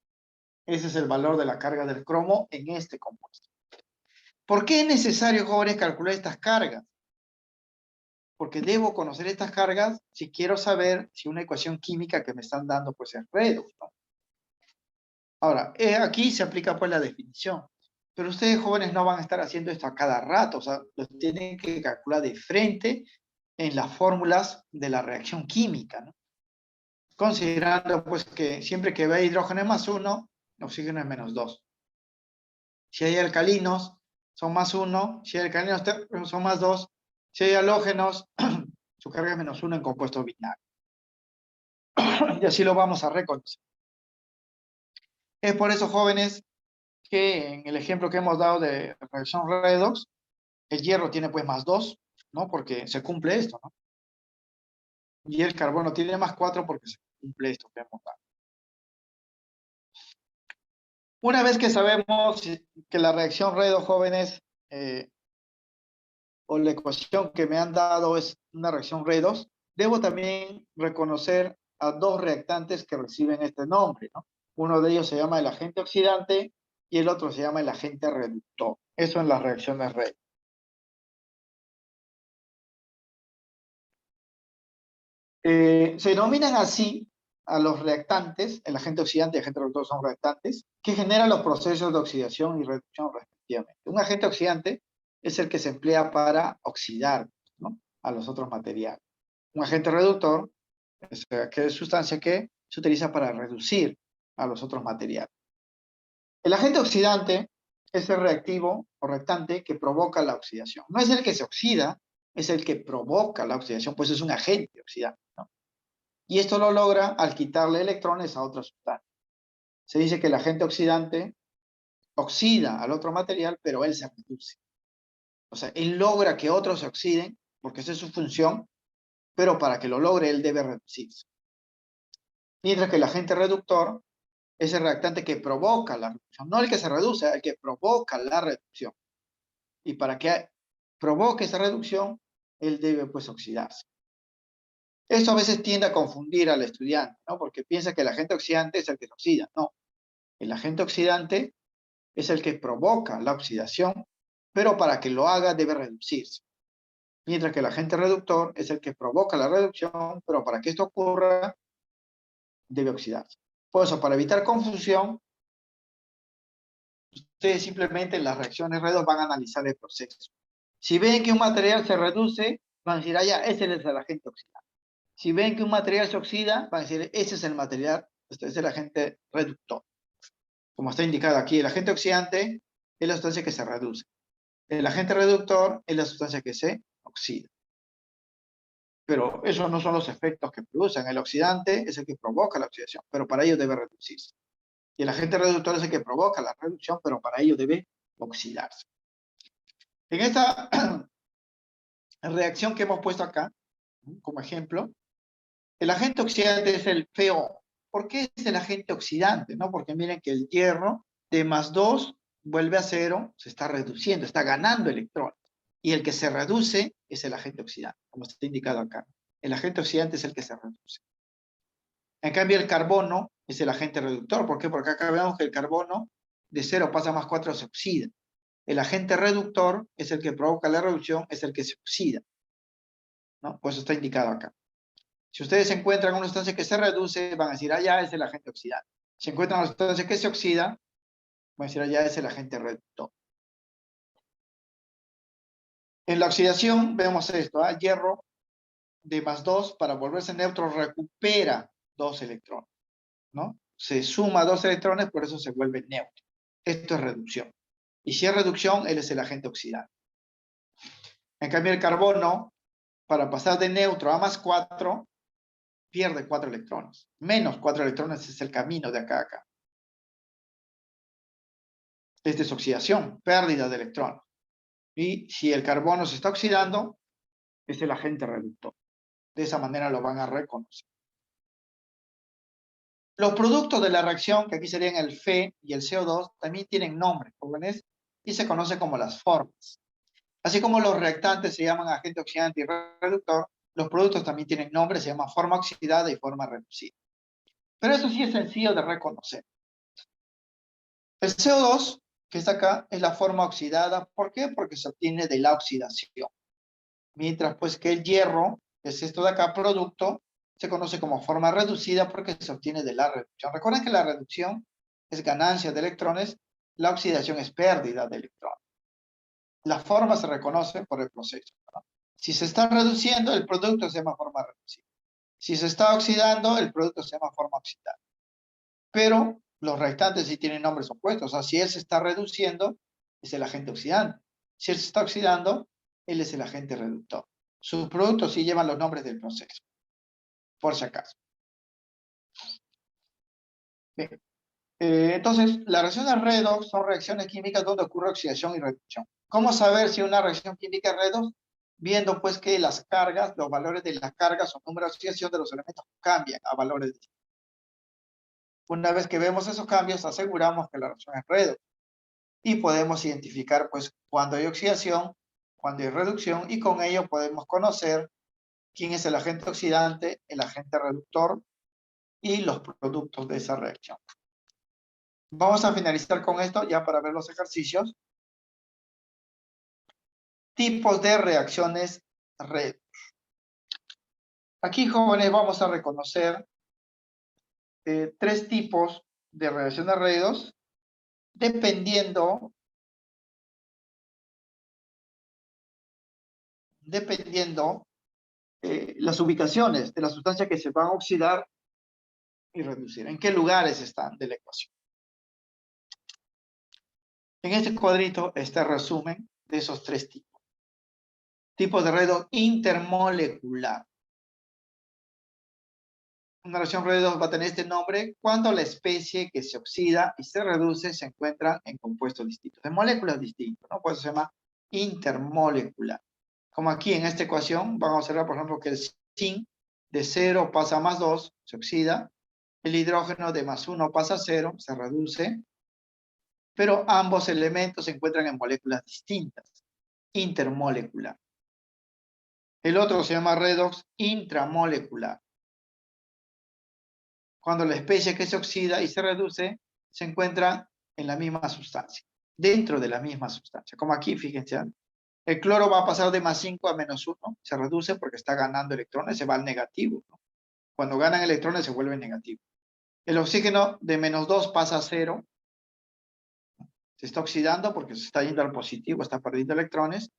Ese es el valor de la carga del cromo en este compuesto. ¿Por qué es necesario, jóvenes, calcular estas cargas? Porque debo conocer estas cargas si quiero saber si una ecuación química que me están dando pues es redox, ¿no? Ahora, aquí se aplica pues la definición. Pero ustedes, jóvenes, no van a estar haciendo esto a cada rato. O sea, lo tienen que calcular de frente en las fórmulas de la reacción química, ¿no? Considerando pues que siempre que ve hidrógeno es más 1, oxígeno es menos 2. Si hay alcalinos, son más 1. Si hay alcalinos son más 2. Si hay halógenos, su carga es menos 1 en compuestos binarios. Y así lo vamos a reconocer. Es por eso, jóvenes, que en el ejemplo que hemos dado de reacción redox, el hierro tiene pues más 2, ¿no? Porque se cumple esto, ¿no? Y el carbono tiene más 4 porque se cumple esto que hemos dado. Una vez que sabemos que la reacción redox, jóvenes, o la ecuación que me han dado es una reacción redox, debo también reconocer a dos reactantes que reciben este nombre, ¿no? Uno de ellos se llama el agente oxidante y el otro se llama el agente reductor. Eso en las reacciones redox. Se denominan así a los reactantes, el agente oxidante y el agente reductor son reactantes, que generan los procesos de oxidación y reducción respectivamente. Un agente oxidante es el que se emplea para oxidar, ¿no?, a los otros materiales. Un agente reductor es aquella sustancia que se utiliza para reducir a los otros materiales. El agente oxidante es el reactivo o reactante que provoca la oxidación. No es el que se oxida, es el que provoca la oxidación, pues es un agente oxidante, ¿no? Y esto lo logra al quitarle electrones a otra sustancia. Se dice que el agente oxidante oxida al otro material, pero él se reduce. O sea, él logra que otros se oxiden, porque esa es su función, pero para que lo logre él debe reducirse. Mientras que el agente reductor es el reactante que provoca la reducción, no el que se reduce, el que provoca la reducción. Y para que provoque esa reducción, él debe pues oxidarse. Eso a veces tiende a confundir al estudiante, ¿no? Porque piensa que el agente oxidante es el que se oxida. No, el agente oxidante es el que provoca la oxidación, pero para que lo haga debe reducirse. Mientras que el agente reductor es el que provoca la reducción, pero para que esto ocurra debe oxidarse. Por eso, para evitar confusión, ustedes simplemente en las reacciones redox van a analizar el proceso. Si ven que un material se reduce, van a decir, ah, ya, ese es el agente oxidante. Si ven que un material se oxida, van a decir, ese es el material, este es el agente reductor. Como está indicado aquí, el agente oxidante es la sustancia que se reduce. El agente reductor es la sustancia que se oxida. Pero esos no son los efectos que producen. El oxidante es el que provoca la oxidación, pero para ello debe reducirse. Y el agente reductor es el que provoca la reducción, pero para ello debe oxidarse. En esta reacción que hemos puesto acá, como ejemplo, el agente oxidante es el PO. ¿Por qué es el agente oxidante? ¿No? Porque miren que el hierro de +2 vuelve a 0, se está reduciendo, está ganando electrones. Y el que se reduce es el agente oxidante, como está indicado acá. El agente oxidante es el que se reduce. En cambio, el carbono es el agente reductor. ¿Por qué? Porque acá vemos que el carbono de 0 pasa a +4 se oxida. El agente reductor es el que provoca la reducción, es el que se oxida, ¿no? Pues está indicado acá. Si ustedes encuentran una sustancia que se reduce, van a decir, ah, ya es el agente oxidante. Si encuentran una sustancia que se oxida, van a decir, ah, ya es el agente reductor. En la oxidación vemos esto, hierro de +2 para volverse neutro recupera 2 electrones, ¿no? Se suma 2 electrones, por eso se vuelve neutro. Esto es reducción. Y si es reducción, él es el agente oxidante. En cambio, el carbono, para pasar de neutro a +4, pierde 4 electrones. Menos 4 electrones es el camino de acá a acá. Es desoxidación, pérdida de electrones. Y si el carbono se está oxidando, es el agente reductor. De esa manera lo van a reconocer. Los productos de la reacción, que aquí serían el Fe y el CO2, también tienen nombres, jóvenes, y se conocen como las formas. Así como los reactantes se llaman agente oxidante y reductor, los productos también tienen nombres, se llaman forma oxidada y forma reducida. Pero eso sí es sencillo de reconocer. El CO2, que está acá, es la forma oxidada. ¿Por qué? Porque se obtiene de la oxidación. Mientras pues que el hierro, que es esto de acá, producto, se conoce como forma reducida porque se obtiene de la reducción. Recuerden que la reducción es ganancia de electrones, la oxidación es pérdida de electrones. La forma se reconoce por el proceso, ¿no? Si se está reduciendo, el producto se llama forma reducida. Si se está oxidando, el producto se llama forma oxidada. Pero los reactantes sí tienen nombres opuestos. O sea, si él se está reduciendo, es el agente oxidante. Si él se está oxidando, él es el agente reductor. Sus productos sí llevan los nombres del proceso, por si acaso. Bien. Entonces, las reacciones redox son reacciones químicas donde ocurre oxidación y reducción. ¿Cómo saber si una reacción química es redox? Viendo pues que las cargas, los valores de las cargas o número de oxidación de los elementos cambian a valores distintos. Una vez que vemos esos cambios, aseguramos que la reacción es redox. Y podemos identificar pues cuando hay oxidación, cuando hay reducción, y con ello podemos conocer quién es el agente oxidante, el agente reductor y los productos de esa reacción. Vamos a finalizar con esto ya para ver los ejercicios. Tipos de reacciones redox. Aquí, jóvenes, vamos a reconocer 3 tipos de reacciones redox dependiendo las ubicaciones de las sustancias que se van a oxidar y reducir. ¿En qué lugares están de la ecuación? En este cuadrito está el resumen de esos 3 tipos. Tipos de redox intermolecular. Una reacción redox va a tener este nombre cuando la especie que se oxida y se reduce se encuentra en compuestos distintos, de moléculas distintas, ¿no? Por eso se llama intermolecular. Como aquí en esta ecuación, vamos a observar, por ejemplo, que el zinc de 0 pasa a +2, se oxida, El hidrógeno de +1 pasa a 0, se reduce, pero ambos elementos se encuentran en moléculas distintas, intermolecular. El otro se llama redox intramolecular. Cuando la especie que se oxida y se reduce se encuentra en la misma sustancia, dentro de la misma sustancia. Como aquí, fíjense, el cloro va a pasar de +5 a -1, se reduce porque está ganando electrones, se va al negativo, ¿no? Cuando ganan electrones se vuelve negativo. El oxígeno de -2 pasa a 0, se está oxidando porque se está yendo al positivo, está perdiendo electrones,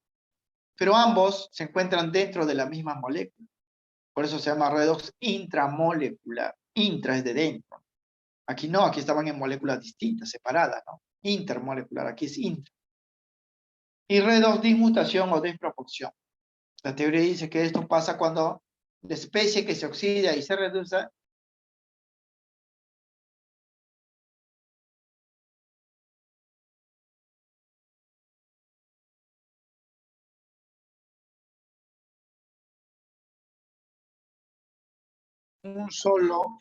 pero ambos se encuentran dentro de la misma molécula. Por eso se llama redox intramolecular. Intra es de dentro. Aquí no, aquí estaban en moléculas distintas, separadas, ¿no? Intermolecular, aquí es intra. Y redox dismutación o desproporción. La teoría dice que esto pasa cuando la especie que se oxida y se reduce un solo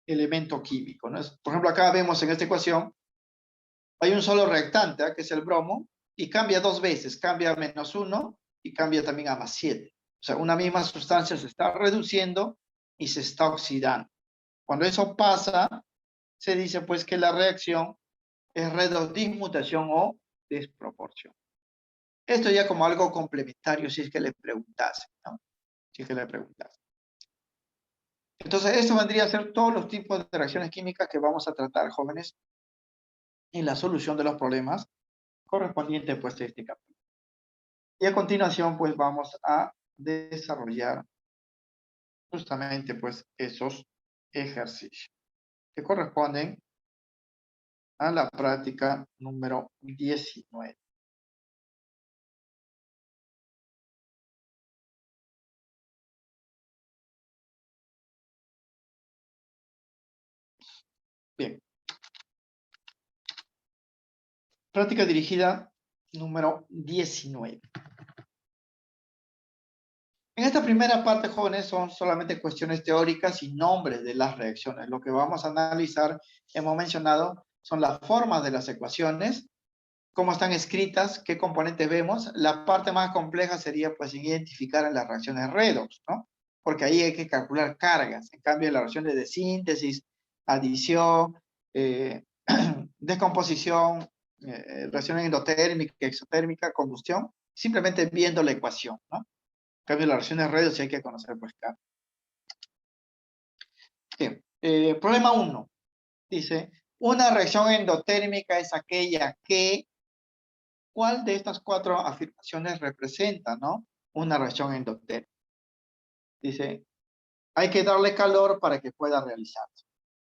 elemento químico, ¿no? Por ejemplo, acá vemos en esta ecuación, hay un solo reactante, ¿eh? Que es el bromo, y cambia 2 veces, cambia a -1 y cambia también a +7. O sea, una misma sustancia se está reduciendo y se está oxidando. Cuando eso pasa, se dice pues que la reacción es redox dismutación o desproporción. Esto ya como algo complementario si es que le preguntase, ¿no? Si es que le preguntase. Entonces, esto vendría a ser todos los tipos de reacciones químicas que vamos a tratar, jóvenes, en la solución de los problemas correspondientes pues a este capítulo. Y a continuación pues vamos a desarrollar justamente pues esos ejercicios que corresponden a la práctica número 19. Bien. Práctica dirigida número 19. En esta primera parte, jóvenes, son solamente cuestiones teóricas y nombres de las reacciones. Lo que vamos a analizar, hemos mencionado, son las formas de las ecuaciones, cómo están escritas, qué componentes vemos. La parte más compleja sería, pues, identificar en las reacciones redox, ¿no? Porque ahí hay que calcular cargas. En cambio, en las reacciones de síntesis, adición, descomposición, reacción endotérmica, exotérmica, combustión, simplemente viendo la ecuación, ¿no? En cambio, las reacciones redox sí hay que conocer, pues, cargas. Bien. Problema 1. Dice, una reacción endotérmica es aquella que... ¿Cuál de estas 4 afirmaciones representa, no? Una reacción endotérmica. Dice, hay que darle calor para que pueda realizarse.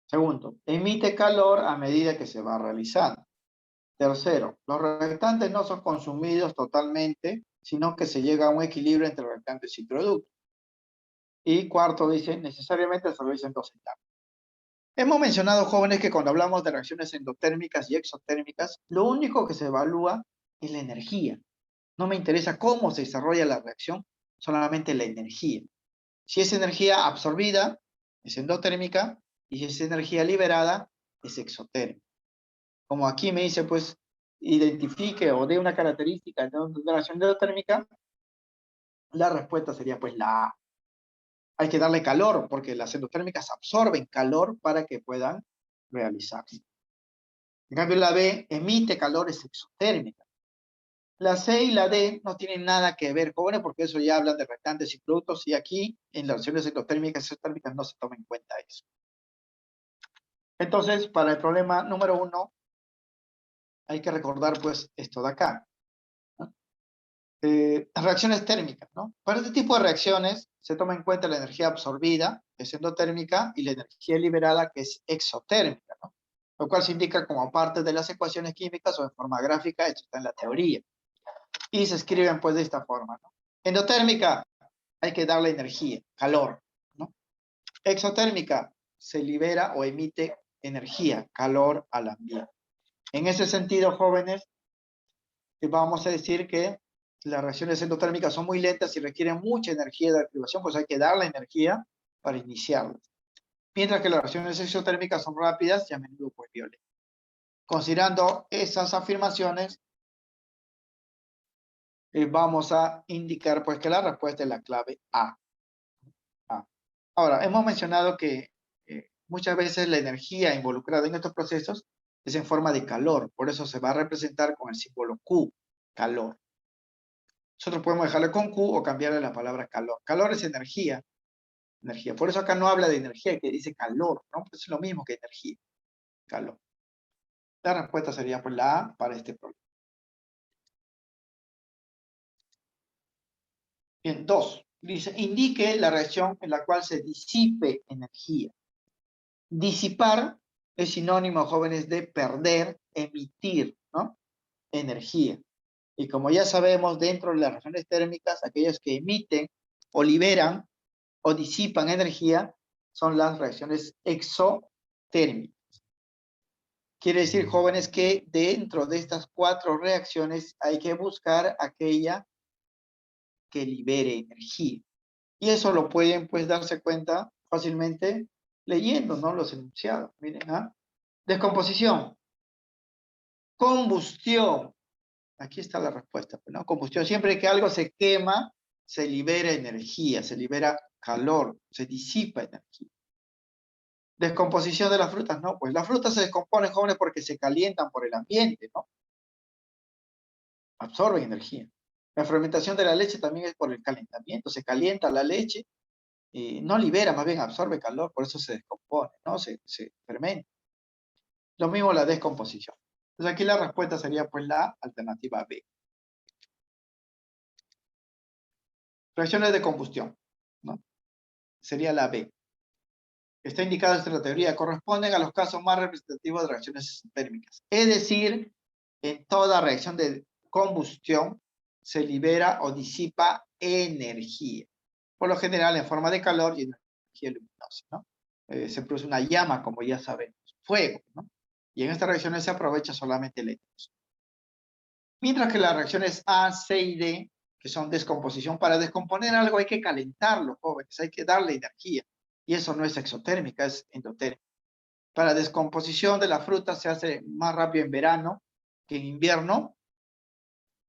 Segundo, emite calor a medida que se va realizando. Tercero, los reactantes no son consumidos totalmente, sino que se llega a un equilibrio entre reactantes y productos. Y cuarto, dice, necesariamente se realiza en 2 etapas. Hemos mencionado, jóvenes, que cuando hablamos de reacciones endotérmicas y exotérmicas, lo único que se evalúa es la energía. No me interesa cómo se desarrolla la reacción, solamente la energía. Si es energía absorbida, es endotérmica, y si es energía liberada, es exotérmica. Como aquí me dice, pues, identifique o dé una característica de una reacción endotérmica, la respuesta sería, pues, la A. Hay que darle calor, porque las endotérmicas absorben calor para que puedan realizarse. En cambio, la B emite calor, es exotérmica. La C y la D no tienen nada que ver, jóvenes, porque eso ya hablan de reactantes y productos, y aquí en las reacciones endotérmicas y exotérmicas no se toma en cuenta eso. Entonces, para el problema número 1, hay que recordar pues esto de acá, ¿no? Reacciones térmicas, ¿no? Para este tipo de reacciones se toma en cuenta la energía absorbida, que es endotérmica, y la energía liberada, que es exotérmica, ¿no? Lo cual se indica como parte de las ecuaciones químicas o en forma gráfica, esto está en la teoría. Y se escriben pues de esta forma, ¿no? Endotérmica, hay que darle energía, calor, ¿no? Exotérmica, se libera o emite energía, calor al ambiente. En ese sentido, jóvenes, vamos a decir que las reacciones endotérmicas son muy lentas y requieren mucha energía de activación, pues hay que darle energía para iniciarlas. mientras que las reacciones exotérmicas son rápidas y a menudo pues violentas. Considerando esas afirmaciones, vamos a indicar pues que la respuesta es la clave A. Ahora, hemos mencionado que muchas veces la energía involucrada en estos procesos es en forma de calor, por eso se va a representar con el símbolo Q, calor. Nosotros podemos dejarlo con Q o cambiarle la palabra calor. Calor es energía. Por eso acá no habla de energía, que dice calor, ¿no? Pues es lo mismo que energía, calor. La respuesta sería pues la A para este problema. Bien, 2. Dice, indique la reacción en la cual se disipe energía. Disipar es sinónimo, jóvenes, de perder, emitir, ¿no? Energía. Y como ya sabemos, dentro de las reacciones térmicas, aquellas que emiten o liberan o disipan energía son las reacciones exotérmicas. Quiere decir, jóvenes, que dentro de estas 4 reacciones hay que buscar aquella que libere energía. Y eso lo pueden pues darse cuenta fácilmente leyendo, ¿no? Los enunciados. Miren, ¿ah? Descomposición. Combustión. Aquí está la respuesta, ¿no? Combustión. Siempre que algo se quema, se libera energía, se libera calor, se disipa energía. Descomposición de las frutas, no, pues las frutas se descomponen, jóvenes, porque se calientan por el ambiente, ¿no? Absorben energía. La fermentación de la leche también es por el calentamiento, se calienta la leche y no libera, más bien absorbe calor, por eso se descompone, ¿no? Se fermenta. Lo mismo la descomposición. Entonces aquí la respuesta sería pues la alternativa B. Reacciones de combustión, ¿no? Sería la B. Está indicado en la teoría, corresponden a los casos más representativos de reacciones térmicas. Es decir, en toda reacción de combustión se libera o disipa energía. Por lo general en forma de calor y energía luminosa, ¿no? Se produce una llama, como ya sabemos, fuego, ¿no? Y en estas reacciones se aprovecha solamente el electrón. Mientras que las reacciones A, C y D, que son descomposición, para descomponer algo hay que calentarlo, jóvenes, hay que darle energía. Y eso no es exotérmica, es endotérmica. Para descomposición de la fruta se hace más rápido en verano que en invierno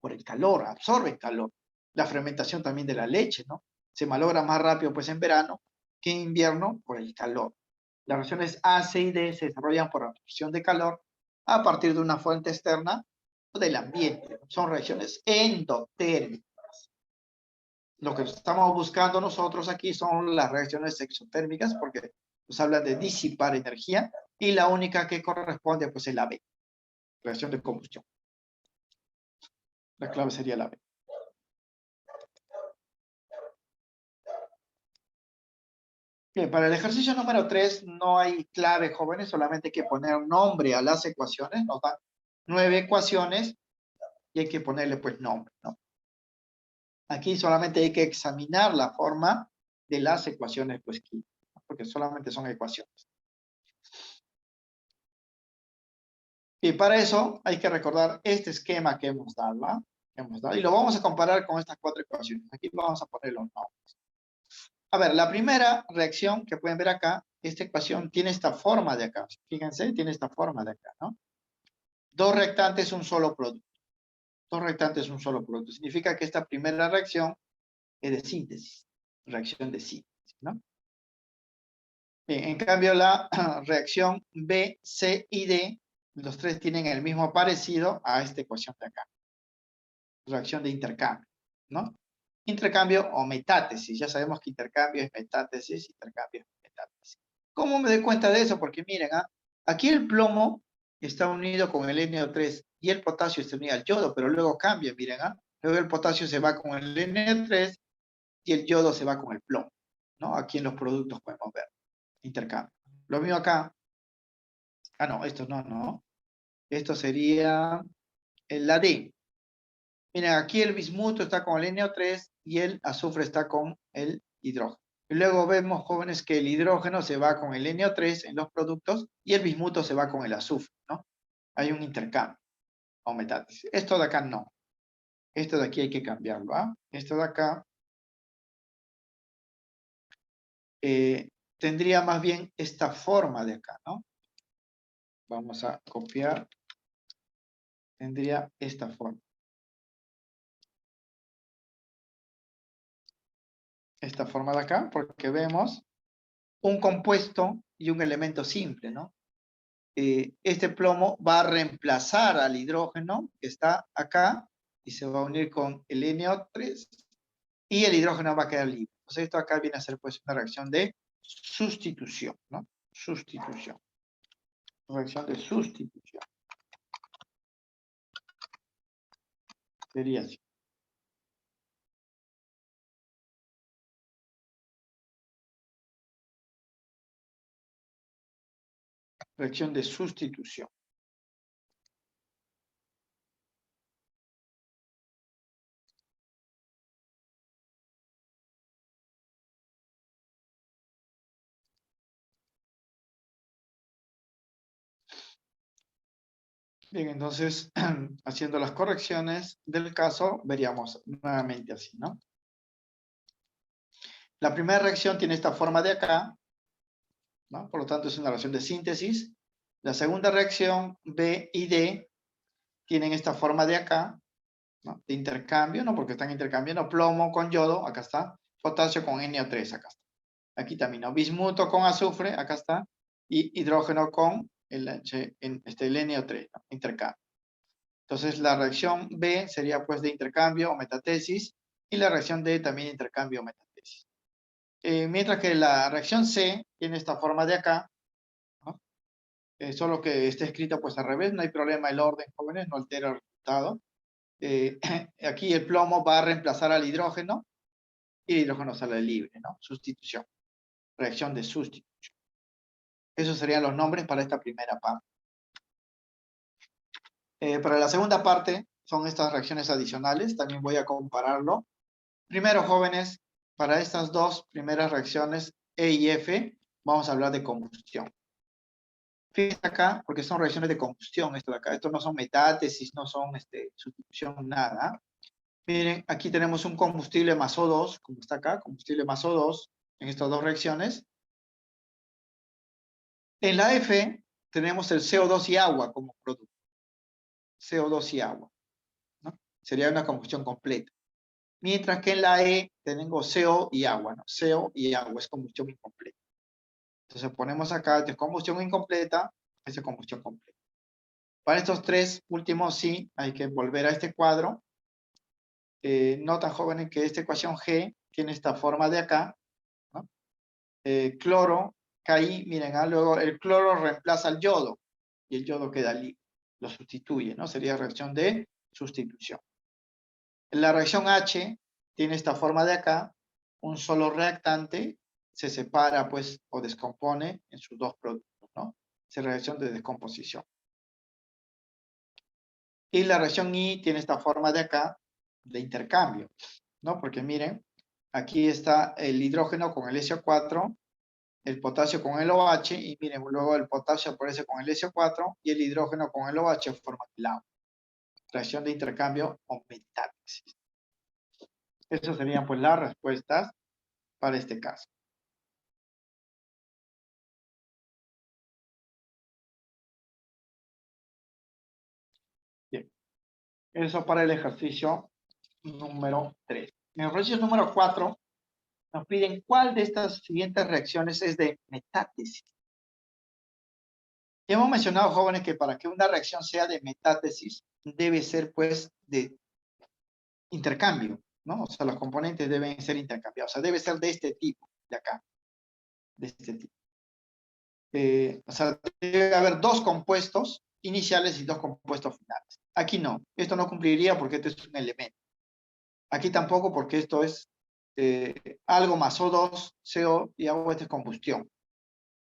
por el calor, absorbe calor. La fermentación también de la leche, ¿no? Se malogra más rápido pues en verano que en invierno por el calor. Las reacciones A, C y D se desarrollan por absorción de calor a partir de una fuente externa o del ambiente. Son reacciones endotérmicas. Lo que estamos buscando nosotros aquí son las reacciones exotérmicas porque nos habla de disipar energía y la única que corresponde pues es la B, reacción de combustión. La clave sería la B. Bien, para el ejercicio número 3 no hay clave, jóvenes, solamente hay que poner nombre a las ecuaciones. Nos dan 9 ecuaciones y hay que ponerle pues nombre, ¿no? Aquí solamente hay que examinar la forma de las ecuaciones pues químicas, porque solamente son ecuaciones. Y para eso hay que recordar este esquema que hemos dado, ¿va? Y lo vamos a comparar con estas 4 ecuaciones. Aquí vamos a poner los nombres. A ver, la primera reacción que pueden ver acá, esta ecuación tiene esta forma de acá. Fíjense, tiene esta forma de acá, ¿no? 2 reactantes, un solo producto. 2 reactantes, un solo producto. Significa que esta primera reacción es de síntesis. Reacción de síntesis, ¿no? Bien, en cambio la reacción B, C y D, los 3 tienen el mismo parecido a esta ecuación de acá. Reacción de intercambio, ¿no? Intercambio o metátesis. Ya sabemos que intercambio es metátesis, intercambio es metátesis. ¿Cómo me doy cuenta de eso? Porque miren, aquí el plomo está unido con el NO3 y el potasio está unido al yodo, pero luego cambia, miren, luego el potasio se va con el NO3 y el yodo se va con el plomo, ¿no? Aquí en los productos podemos ver intercambio. Lo mismo acá. No, esto no. Esto sería la D. Miren, aquí el bismuto está con el NO3 y el azufre está con el hidrógeno. Y luego vemos, jóvenes, que el hidrógeno se va con el NO3 en los productos y el bismuto se va con el azufre, ¿no? Hay un intercambio o metátesis. Esto de acá no. Esto de aquí hay que cambiarlo, ¿ah? Esto de acá tendría más bien esta forma de acá, ¿no? Vamos a copiar. Tendría esta forma. Esta forma de acá, porque vemos un compuesto y un elemento simple, ¿no? Este plomo va a reemplazar al hidrógeno que está acá y se va a unir con el NO3 y el hidrógeno va a quedar libre. Entonces esto acá viene a ser pues una reacción de sustitución, ¿no? Sustitución. Reacción de sustitución. Sería así. Reacción de sustitución. Bien, entonces, haciendo las correcciones del caso, veríamos nuevamente así, ¿no? La primera reacción tiene esta forma de acá, ¿no? Por lo tanto, es una reacción de síntesis. La segunda reacción, B y D, tienen esta forma de acá, ¿no? De intercambio, ¿no? Porque están intercambiando plomo con yodo, acá está, potasio con NO3, acá está. Aquí también, ¿no? Bismuto con azufre, acá está, y hidrógeno con el NO3, ¿no? Intercambio. Entonces, la reacción B sería pues de intercambio o metatesis, y la reacción D también intercambio o metatesis. Mientras que la reacción C tiene esta forma de acá, ¿no? Solo que esté escrito pues al revés, no hay problema el orden, jóvenes, no altera el resultado. Aquí el plomo va a reemplazar al hidrógeno, y el hidrógeno sale libre, ¿no? Sustitución, reacción de sustitución. Esos serían los nombres para esta primera parte. Para la segunda parte son estas reacciones adicionales, también voy a compararlo. Primero, jóvenes, para estas dos primeras reacciones, E y F, vamos a hablar de combustión. Fíjense acá, porque son reacciones de combustión, esto de acá. Estos no son metátesis, no son sustitución, nada. Miren, aquí tenemos un combustible más O2, como está acá, combustible más O2, en estas dos reacciones. En la F, tenemos el CO2 y agua como producto. CO2 y agua, ¿no? Sería una combustión completa. Mientras que en la E tenemos CO y agua, ¿no? CO y agua, es combustión incompleta. Entonces ponemos acá, esta es combustión incompleta, esta es combustión completa. Para estos tres últimos sí, hay que volver a este cuadro. Notan, jóvenes, que esta ecuación G tiene esta forma de acá, ¿no? Cloro, KI, miren, luego el cloro reemplaza al yodo, y el yodo queda libre, lo sustituye, ¿no? Sería reacción de sustitución. La reacción H tiene esta forma de acá, un solo reactante se separa, pues, o descompone en sus dos productos, ¿no? Es reacción de descomposición. Y la reacción I tiene esta forma de acá, de intercambio, ¿no? Porque miren, aquí está el hidrógeno con el SO4, el potasio con el OH, y miren, luego el potasio aparece con el SO4, y el hidrógeno con el OH forma el agua. Reacción de intercambio o metátesis. Esas serían, pues, las respuestas para este caso. Bien, eso para el ejercicio número 3. En el ejercicio número 4 nos piden cuál de estas siguientes reacciones es de metátesis. Ya hemos mencionado, jóvenes, que para que una reacción sea de metátesis debe ser pues de intercambio, ¿no? O sea, los componentes deben ser intercambiados, o sea, debe ser de este tipo, de acá, de este tipo. O sea, debe haber dos compuestos iniciales y dos compuestos finales. Aquí no, esto no cumpliría porque este es un elemento. Aquí tampoco porque esto es algo más O2, CO y agua, esta es combustión.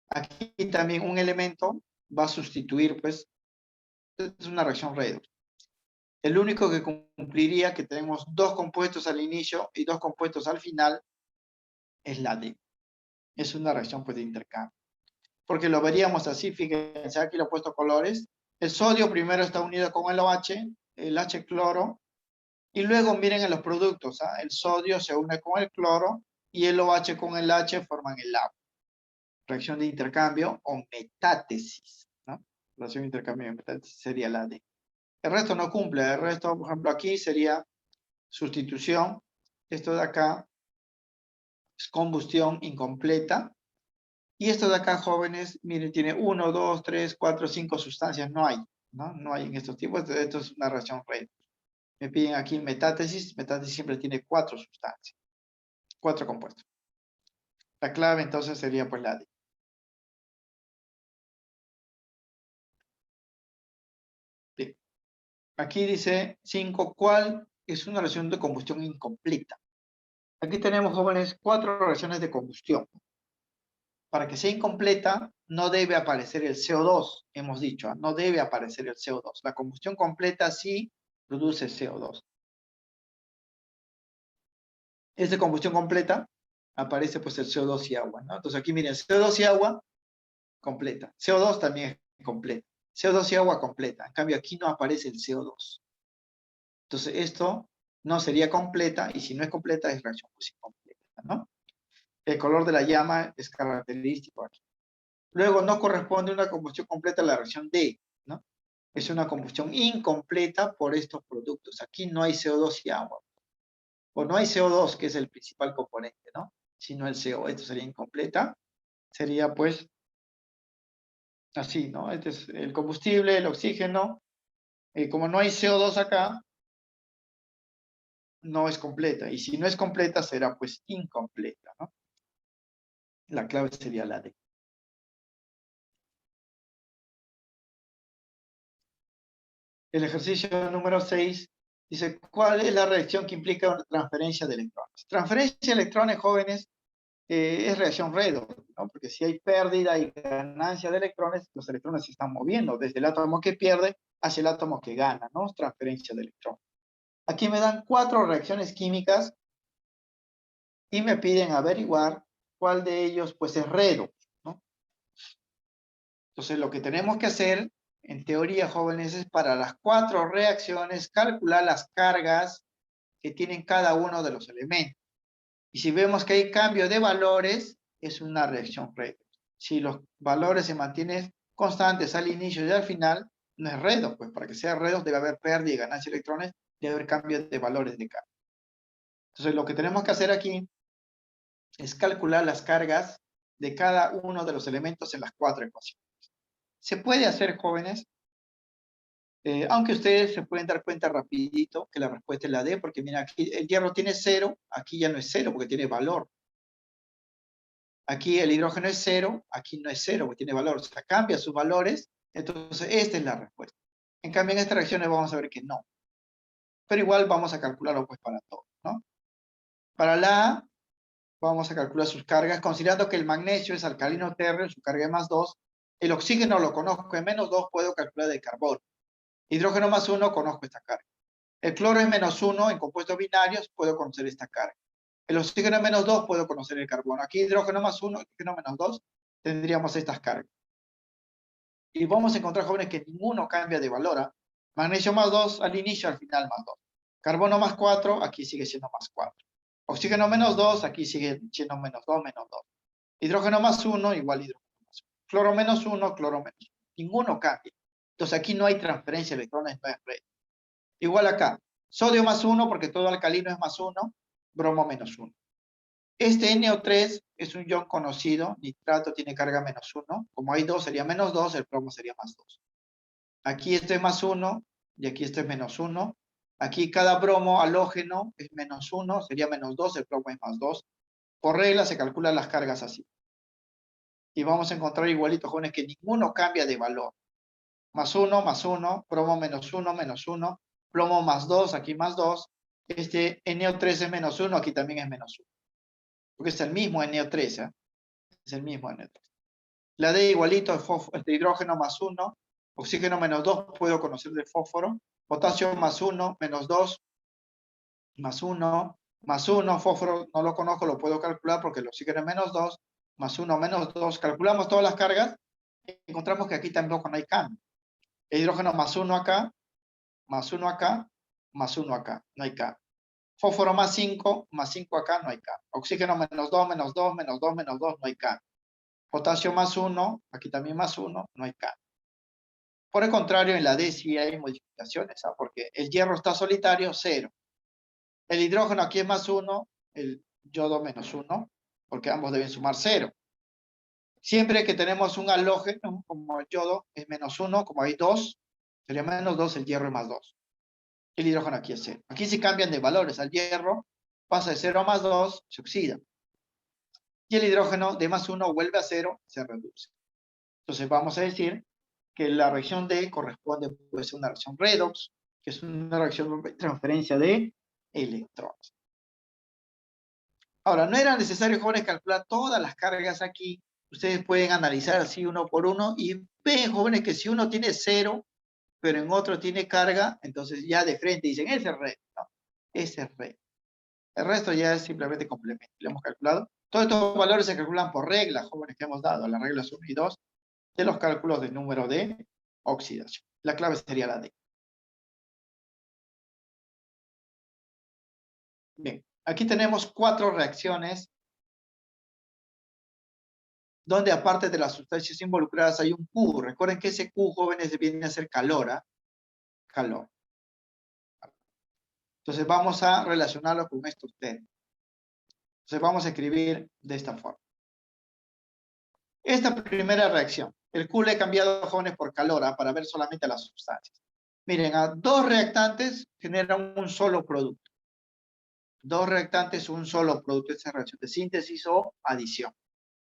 Aquí también un elemento va a sustituir, pues, es una reacción redox. El único que cumpliría que tenemos dos compuestos al inicio y dos compuestos al final es la D. Es una reacción, pues, de intercambio. Porque lo veríamos así, fíjense, aquí lo he puesto colores. El sodio primero está unido con el OH, el H cloro, y luego miren en los productos, el sodio se une con el cloro y el OH con el H forman el agua. reacción de intercambio o metátesis, ¿no? Reacción de intercambio y metátesis sería la D. El resto no cumple, el resto, por ejemplo, aquí sería sustitución. Esto de acá es combustión incompleta. Y esto de acá, jóvenes, miren, tiene 1, 2, 3, 4, 5 sustancias, no hay, ¿no? No hay en estos tipos, esto es una reacción redox. Me piden aquí metátesis siempre tiene 4 sustancias, 4 compuestos. La clave entonces sería pues la D. Bien. Aquí dice 5, ¿cuál es una reacción de combustión incompleta? Aquí tenemos, jóvenes, 4 reacciones de combustión. Para que sea incompleta, no debe aparecer el CO2, hemos dicho, no debe aparecer el CO2. La combustión completa sí produce CO2. Es de combustión completa, aparece pues el CO2 y agua, ¿no? Entonces aquí miren, CO2 y agua, completa. CO2 también es completa. CO2 y agua completa. En cambio aquí no aparece el CO2. Entonces esto no sería completa, y si no es completa es reacción pues incompleta, ¿no? El color de la llama es característico aquí. Luego no corresponde una combustión completa a la reacción D, ¿no? Es una combustión incompleta por estos productos. Aquí no hay CO2 y agua. O no hay CO2, que es el principal componente, ¿no? Sino el CO. Esto sería incompleta. Sería pues así, ¿no? Este es el combustible, el oxígeno. Como no hay CO2 acá, no es completa. Y si no es completa, será pues incompleta, ¿no? La clave sería la D. El ejercicio número 6 dice, ¿cuál es la reacción que implica una transferencia de electrones? Transferencia de electrones, jóvenes, es reacción redox, ¿no? Porque si hay pérdida y ganancia de electrones, los electrones se están moviendo desde el átomo que pierde hacia el átomo que gana, ¿no? Transferencia de electrones. Aquí me dan 4 reacciones químicas y me piden averiguar cuál de ellos pues es redox, ¿no? Entonces lo que tenemos que hacer, en teoría, jóvenes, es para las 4 reacciones calcular las cargas que tienen cada uno de los elementos. Y si vemos que hay cambio de valores, es una reacción redox. Si los valores se mantienen constantes al inicio y al final, no es redox, pues para que sea redox debe haber pérdida y ganancia de electrones, debe haber cambio de valores de carga. Entonces lo que tenemos que hacer aquí es calcular las cargas de cada uno de los elementos en las 4 ecuaciones. Se puede hacer, jóvenes, aunque ustedes se pueden dar cuenta rapidito que la respuesta es la D, porque mira, aquí el hierro tiene 0, aquí ya no es 0 porque tiene valor. Aquí el hidrógeno es 0, aquí no es 0 porque tiene valor. O sea, cambia sus valores, entonces esta es la respuesta. En cambio, en estas reacciones vamos a ver que no. Pero igual vamos a calcularlo pues para todo, ¿no? Para la A, vamos a calcular sus cargas, considerando que el magnesio es alcalino térreo, su carga es más 2. El oxígeno lo conozco en menos 2, puedo calcular de carbono. Hidrógeno más 1, conozco esta carga. El cloro es menos 1, en compuestos binarios, puedo conocer esta carga. El oxígeno es menos 2, puedo conocer el carbono. Aquí hidrógeno más 1, oxígeno menos 2, tendríamos estas cargas. Y vamos a encontrar, jóvenes, que ninguno cambia de valor. ¿Eh? Magnesio más 2, al inicio, al final más 2. Carbono más 4, aquí sigue siendo más 4. Oxígeno menos 2, aquí sigue siendo menos 2, menos 2. Hidrógeno más 1, igual hidrógeno más 1. Cloro menos 1, cloro menos 1. Ninguno cambia. Entonces aquí no hay transferencia de electrones, no es red. Igual acá. Sodio más 1, porque todo alcalino es más 1. Bromo menos 1. Este NO3 es un ion conocido. Nitrato tiene carga menos 1. Como hay 2, sería menos 2. El bromo sería más 2. Aquí este es más 1 y aquí este es menos 1. Aquí cada bromo halógeno es menos 1, sería menos 2, el bromo es más 2. Por regla se calculan las cargas así. Y vamos a encontrar igualitos, jóvenes, que ninguno cambia de valor. Más 1, bromo menos 1, menos 1. Plomo más 2, aquí más 2. Este NO3 es menos 1, aquí también es menos 1. Porque es el mismo NO3, ¿eh? Es el mismo NO3. La D igualito, el de hidrógeno más 1. Oxígeno menos 2, puedo conocer del fósforo. Potasio más 1, menos 2, más 1, más 1. Fósforo no lo conozco, lo puedo calcular porque el oxígeno es menos 2, más 1, menos 2. Calculamos todas las cargas y encontramos que aquí tampoco no hay cambio. El hidrógeno más 1 acá, más 1 acá, más 1 acá, no hay cambio. Fósforo más 5 acá, no hay cambio. Oxígeno menos 2, menos 2, menos 2, menos 2, no hay cambio. Potasio más 1, aquí también más 1, no hay cambio. Por el contrario, en la D sí hay modificaciones, ¿ah? Porque el hierro está solitario, 0. El hidrógeno aquí es más 1, el yodo menos 1, porque ambos deben sumar 0. Siempre que tenemos un halógeno, como el yodo, es menos 1, como hay 2, sería menos 2, el hierro es más 2. El hidrógeno aquí es 0. Aquí sí cambian de valores. Al hierro pasa de 0 a más 2, se oxida. Y el hidrógeno de más 1 vuelve a 0, se reduce. Entonces vamos a decir que la reacción D corresponde pues, a una reacción redox, que es una reacción de transferencia de electrones. Ahora, no era necesario, jóvenes, calcular todas las cargas aquí. Ustedes pueden analizar así uno por uno y ven, jóvenes, que si uno tiene 0, pero en otro tiene carga, entonces ya de frente dicen, ese es red, ¿no? Ese es red. El resto ya es simplemente complemento. Lo hemos calculado. Todos estos valores se calculan por reglas, jóvenes, que hemos dado, las reglas 1 y 2, de los cálculos del número de oxidación. La clave sería la D. Bien, aquí tenemos 4 reacciones donde aparte de las sustancias involucradas hay un Q. Recuerden que ese Q, jóvenes, viene a ser calor, ¿eh? Calor. Entonces vamos a relacionarlo con estos términos. Entonces vamos a escribir de esta forma. Esta primera reacción, el Q le he cambiado, jóvenes, por calor, ¿eh? Para ver solamente las sustancias. Miren, a 2 reactantes generan un solo producto. 2 reactantes, un solo producto. Esta es reacción de síntesis o adición.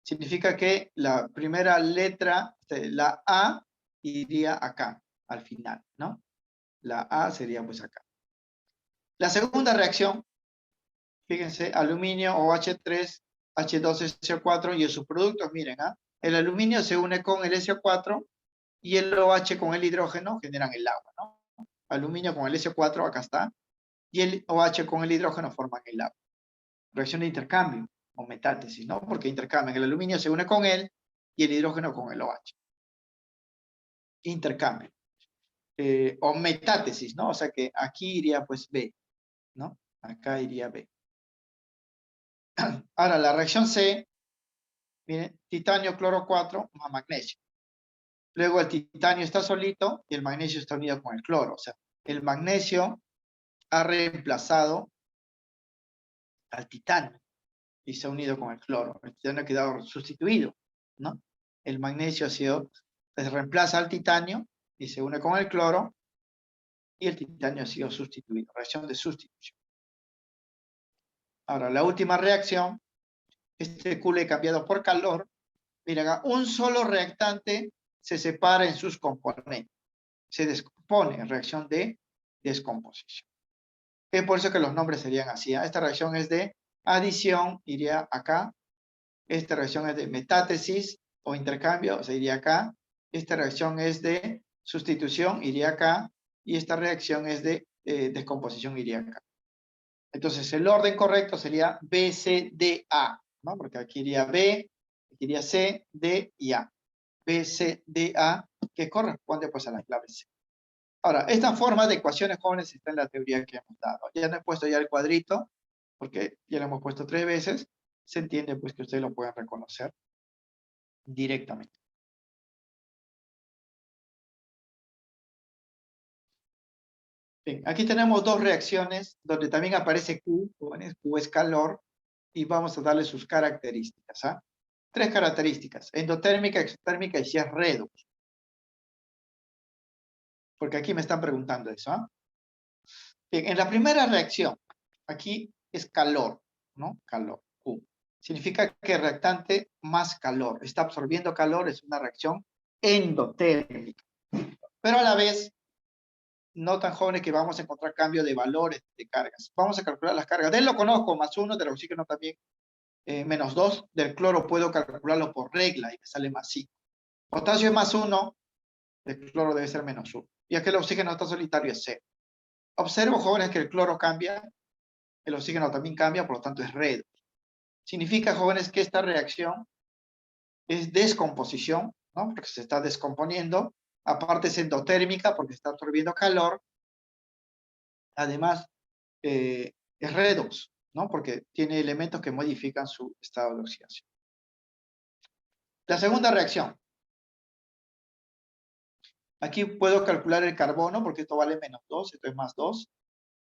Significa que la primera letra, la A, iría acá, al final, ¿no? La A sería pues acá. La segunda reacción, fíjense, aluminio OH3, H2SO4 y sus productos, miren, ¿ah? El aluminio se une con el SO4 y el OH con el hidrógeno generan el agua, ¿no? Aluminio con el SO4, acá está, y el OH con el hidrógeno forman el agua. Reacción de intercambio o metátesis, ¿no? Porque intercambian, el aluminio se une con él y el hidrógeno con el OH. Intercambio. O metátesis, ¿no? O sea que aquí iría pues B, ¿no? Acá iría B. Ahora, la reacción C, miren, titanio, cloro 4 más magnesio. Luego el titanio está solito y el magnesio está unido con el cloro. O sea, el magnesio ha reemplazado al titanio y se ha unido con el cloro. El titanio ha quedado sustituido, ¿no? El magnesio ha sido, se reemplaza al titanio y se une con el cloro y el titanio ha sido sustituido. Reacción de sustitución. Ahora, la última reacción, este Q le he cambiado por calor. Miren, un solo reactante se separa en sus componentes. Se descompone en reacción de descomposición. Es por eso que los nombres serían así. Esta reacción es de adición, iría acá. Esta reacción es de metátesis o intercambio, o sea, iría acá. Esta reacción es de sustitución, iría acá. Y esta reacción es de descomposición, iría acá. Entonces, el orden correcto sería B, C, D, A, ¿no? Porque aquí iría B, aquí iría C, D y A. B, C, D, A, que corresponde pues a la clave C. Ahora, esta forma de ecuaciones, jóvenes, está en la teoría que hemos dado. Ya no he puesto ya el cuadrito, porque ya lo hemos puesto 3 veces. Se entiende pues que ustedes lo pueden reconocer directamente. Bien, aquí tenemos 2 reacciones donde también aparece Q, jóvenes. Q es calor, y vamos a darle sus características. ¿Ah? 3 características: endotérmica, exotérmica y si es redox. Porque aquí me están preguntando eso. ¿Ah? Bien, en la primera reacción, aquí es calor, ¿no? Calor, Q. Significa que el reactante más calor, está absorbiendo calor, es una reacción endotérmica. Pero a la vez, no tan jóvenes que vamos a encontrar cambio de valores de cargas. Vamos a calcular las cargas. De él lo conozco, más 1, del oxígeno también, menos 2, del cloro puedo calcularlo por regla y me sale más 5. Potasio es más 1, el cloro debe ser menos 1. Y aquí el oxígeno está solitario es 0. Observo, jóvenes, que el cloro cambia, el oxígeno también cambia, por lo tanto es redox. Significa, jóvenes, que esta reacción es descomposición, ¿no? Porque se está descomponiendo. Aparte es endotérmica porque está absorbiendo calor. Además, es redox, ¿no? Porque tiene elementos que modifican su estado de oxidación. La segunda reacción. Aquí puedo calcular el carbono, porque esto vale -2, esto es +2.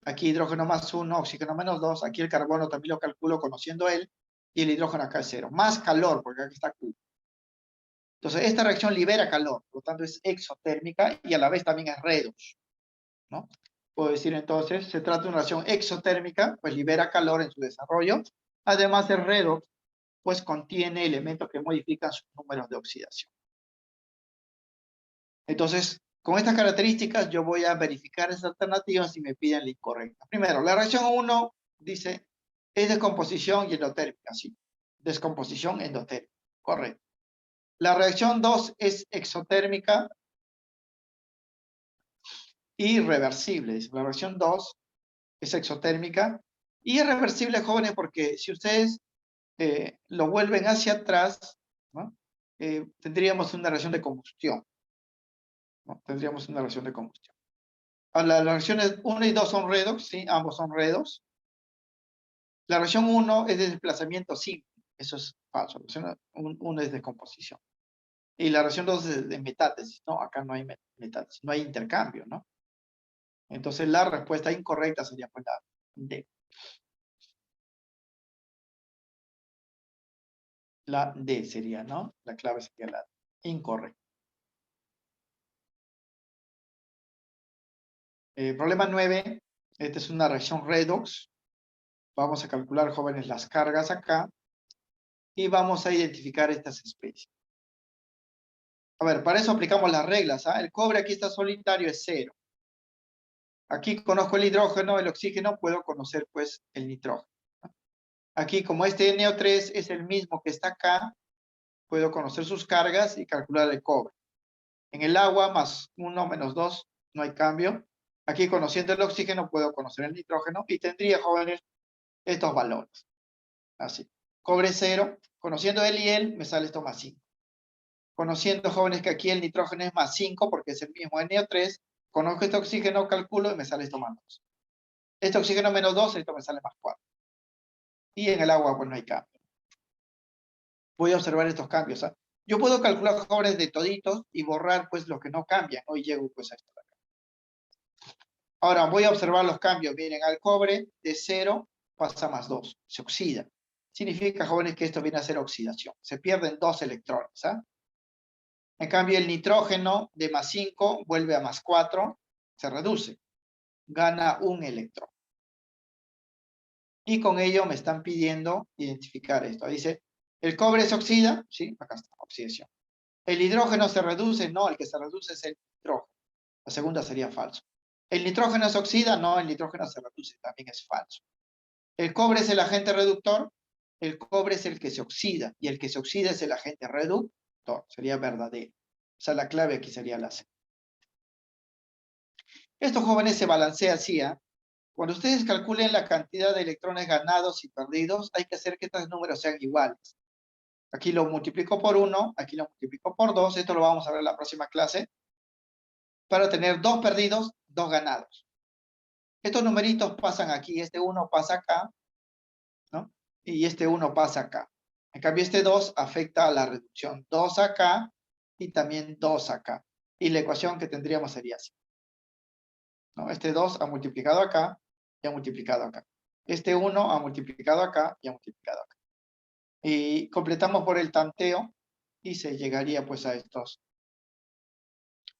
Aquí hidrógeno +1, oxígeno -2. Aquí el carbono también lo calculo conociendo él. Y el hidrógeno acá es 0. Más calor, porque aquí está Q. Entonces, esta reacción libera calor. Por lo tanto, es exotérmica y a la vez también es redox, ¿no? Puedo decir entonces, se trata de una reacción exotérmica, pues libera calor en su desarrollo. Además, el redox, pues contiene elementos que modifican sus números de oxidación. Entonces, con estas características, yo voy a verificar esas alternativas y me piden la incorrecta. Primero, la reacción 1 dice, es descomposición y endotérmica, sí. Descomposición endotérmica, correcto. La reacción 2 es exotérmica y reversible. La reacción 2 es exotérmica y es reversible, jóvenes, porque si ustedes lo vuelven hacia atrás, ¿no? Tendríamos una reacción de combustión, ¿no? Tendríamos una reacción de combustión. Ahora, las reacciones 1 y 2 son redox, ¿sí? Ambos son redox. La reacción 1 es de desplazamiento simple, eso es falso. La reacción 1 es de composición. Y la reacción 2 es de metátesis, ¿no? Acá no hay metátesis, no hay intercambio, ¿no? Entonces la respuesta incorrecta sería pues la D. La D sería, ¿no? La clave sería la D. Incorrecta. Problema 9. Esta es una reacción redox. Vamos a calcular, jóvenes, las cargas acá. Y vamos a identificar estas especies. A ver, para eso aplicamos las reglas. ¿Ah? El cobre aquí está solitario, es 0. Aquí conozco el hidrógeno, el oxígeno, puedo conocer pues el nitrógeno. Aquí, como este NO3 es el mismo que está acá, puedo conocer sus cargas y calcular el cobre. En el agua, +1, -2, no hay cambio. Aquí, conociendo el oxígeno, puedo conocer el nitrógeno y tendría, jóvenes, estos valores. Así. Cobre 0. Conociendo él y él, me sale esto +5. Conociendo, jóvenes, que aquí el nitrógeno es +5 porque es el mismo NO3, conozco este oxígeno, calculo y me sale esto +2. Este oxígeno -2, esto me sale +4. Y en el agua, pues no hay cambio. Voy a observar estos cambios. ¿Ah? Yo puedo calcular, jóvenes, de toditos y borrar pues lo que no cambian. Hoy llego pues a esto de acá. Ahora voy a observar los cambios. Miren, al cobre de 0 pasa +2. Se oxida. Significa, jóvenes, que esto viene a ser oxidación. Se pierden 2 electrones. ¿Ah? En cambio, el nitrógeno de +5 vuelve a +4. Se reduce. Gana un electrón. Y con ello me están pidiendo identificar esto. Dice, ¿el cobre se oxida? Sí, acá está, oxidación. ¿El hidrógeno se reduce? No, el que se reduce es el nitrógeno. La segunda sería falso. ¿El nitrógeno se oxida? No, el nitrógeno se reduce, también es falso. ¿El cobre es el agente reductor? El cobre es el que se oxida, y el que se oxida es el agente reductor. Sería verdadero. O sea, la clave aquí sería la C. Estos jóvenes se balancea así, ¿eh? Cuando ustedes calculen la cantidad de electrones ganados y perdidos, hay que hacer que estos números sean iguales. Aquí lo multiplico por 1, aquí lo multiplico por 2, esto lo vamos a ver en la próxima clase, para tener 2 perdidos, 2 ganados. Estos numeritos pasan aquí, este 1 pasa acá, ¿no? Y este 1 pasa acá. En cambio, este 2 afecta a la reducción. 2 acá y también 2 acá. Y la ecuación que tendríamos sería así, ¿no? Este 2 ha multiplicado acá y ha multiplicado acá. Este 1 ha multiplicado acá y ha multiplicado acá. Y completamos por el tanteo y se llegaría pues a estos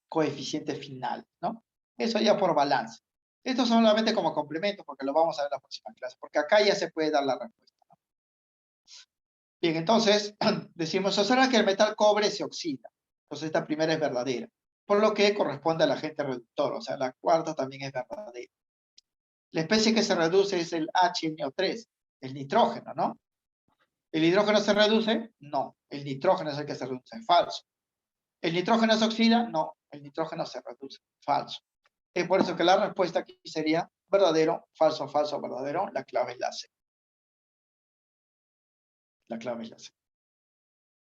coeficientes finales, ¿no? Eso ya por balance. Esto solamente como complemento porque lo vamos a ver en la próxima clase, porque acá ya se puede dar la respuesta, ¿no? Bien, entonces decimos, observa que el metal cobre se oxida. Entonces esta primera es verdadera, por lo que corresponde al agente reductor, o sea, la cuarta también es verdadera. La especie que se reduce es el HNO3, el nitrógeno, ¿no? ¿El hidrógeno se reduce? No, el nitrógeno es el que se reduce, falso. ¿El nitrógeno se oxida? No, el nitrógeno se reduce, falso. Es por eso que la respuesta aquí sería verdadero, falso, falso, verdadero. La clave es la C. La clave es la C.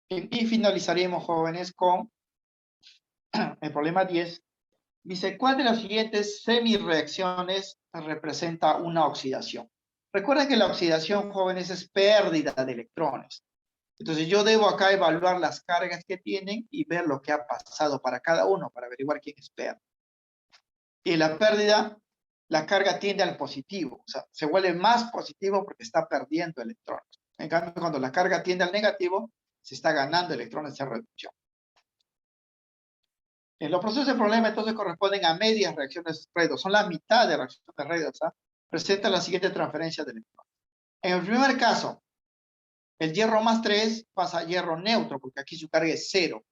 Y finalizaremos, jóvenes, con el problema 10. Dice, ¿cuál de las siguientes semireacciones representa una oxidación? Recuerden que la oxidación, jóvenes, es pérdida de electrones. Entonces yo debo acá evaluar las cargas que tienen y ver lo que ha pasado para cada uno para averiguar quién es pérdida. Y la pérdida, la carga tiende al positivo, o sea, se vuelve más positivo porque está perdiendo electrones. En cambio, cuando la carga tiende al negativo, se está ganando electrones en reducción. En los procesos de problema entonces corresponden a medias reacciones redox, son la mitad de reacciones redox, ¿ah? Presenta la siguiente transferencia de electrones. En el primer caso, el hierro más 3 pasa a hierro neutro, porque aquí su carga es 0.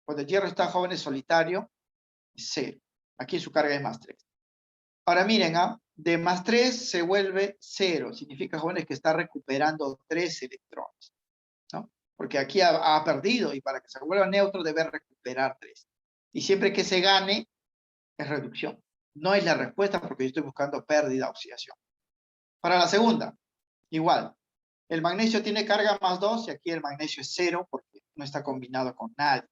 Cuando el hierro está joven es solitario, es 0. Aquí su carga es más 3. Ahora miren, de más 3 se vuelve 0. Significa, jóvenes, que está recuperando 3 electrones, ¿no? Porque aquí ha perdido y para que se vuelva neutro debe recuperar 3. Y siempre que se gane es reducción. No es la respuesta porque yo estoy buscando pérdida, oxidación. Para la segunda, igual. El magnesio tiene carga más 2 y aquí el magnesio es 0 porque no está combinado con nadie.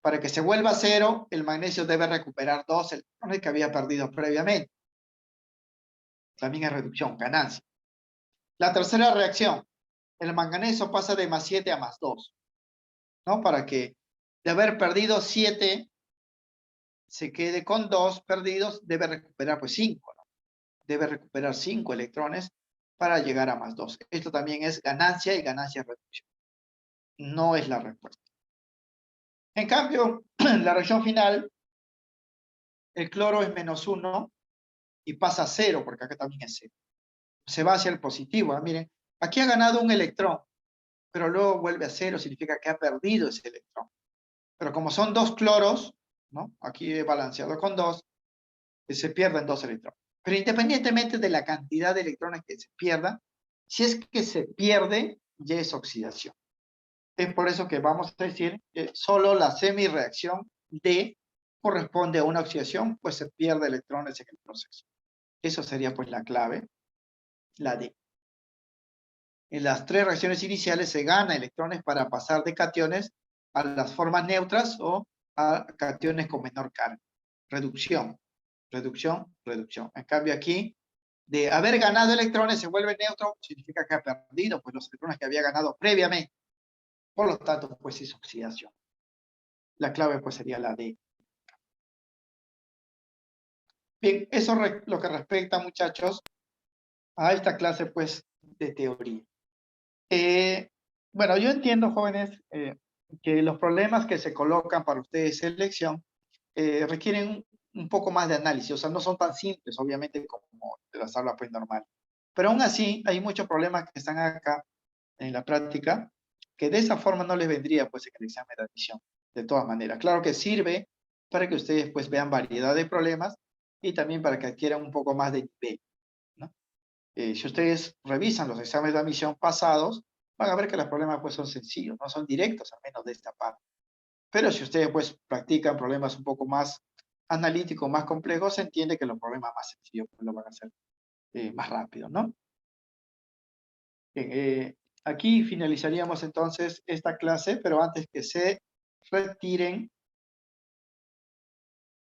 Para que se vuelva 0, el magnesio debe recuperar 2 electrones que había perdido previamente. También es reducción, ganancia. La tercera reacción, el manganeso pasa de más 7 a más 2, ¿no? Para que de haber perdido 7, se quede con 2 perdidos, debe recuperar pues 5, ¿no? Debe recuperar 5 electrones para llegar a más 2. Esto también es ganancia y ganancia reducción. No es la respuesta. En cambio, la reacción final, el cloro es menos 1 y pasa a 0, porque acá también es 0. Se va hacia el positivo, ¿eh? Miren, aquí ha ganado un electrón, pero luego vuelve a 0, significa que ha perdido ese electrón. Pero como son 2 cloros, ¿no? Aquí he balanceado con 2, se pierden 2 electrones. Pero independientemente de la cantidad de electrones que se pierdan, si es que se pierde, ya es oxidación. Es por eso que vamos a decir que solo la semireacción D corresponde a una oxidación, pues se pierde electrones en el proceso. Eso sería pues la clave, la D. En las 3 reacciones iniciales se gana electrones para pasar de cationes a las formas neutras o a cationes con menor carga. Reducción, reducción, reducción. En cambio aquí, de haber ganado electrones se vuelve neutro, significa que ha perdido pues los electrones que había ganado previamente. Por lo tanto, pues es oxidación. La clave pues sería la D. Bien, eso lo que respecta, muchachos, a esta clase pues de teoría. Bueno, yo entiendo, jóvenes, que los problemas que se colocan para ustedes en lección requieren un poco más de análisis, o sea, no son tan simples, obviamente, como de las aulas pues normales. Pero aún así, hay muchos problemas que están acá en la práctica, que de esa forma no les vendría pues en el examen de admisión, de todas maneras. Claro que sirve para que ustedes pues vean variedad de problemas y también para que adquieran un poco más de nivel, ¿no? Si ustedes revisan los exámenes de admisión pasados, van a ver que los problemas pues son sencillos, no son directos, al menos de esta parte. Pero si ustedes pues practican problemas un poco más analíticos, más complejos, se entiende que los problemas más sencillos pues, lo van a hacer más rápido, ¿no? Bien, aquí finalizaríamos entonces esta clase, pero antes que se retiren,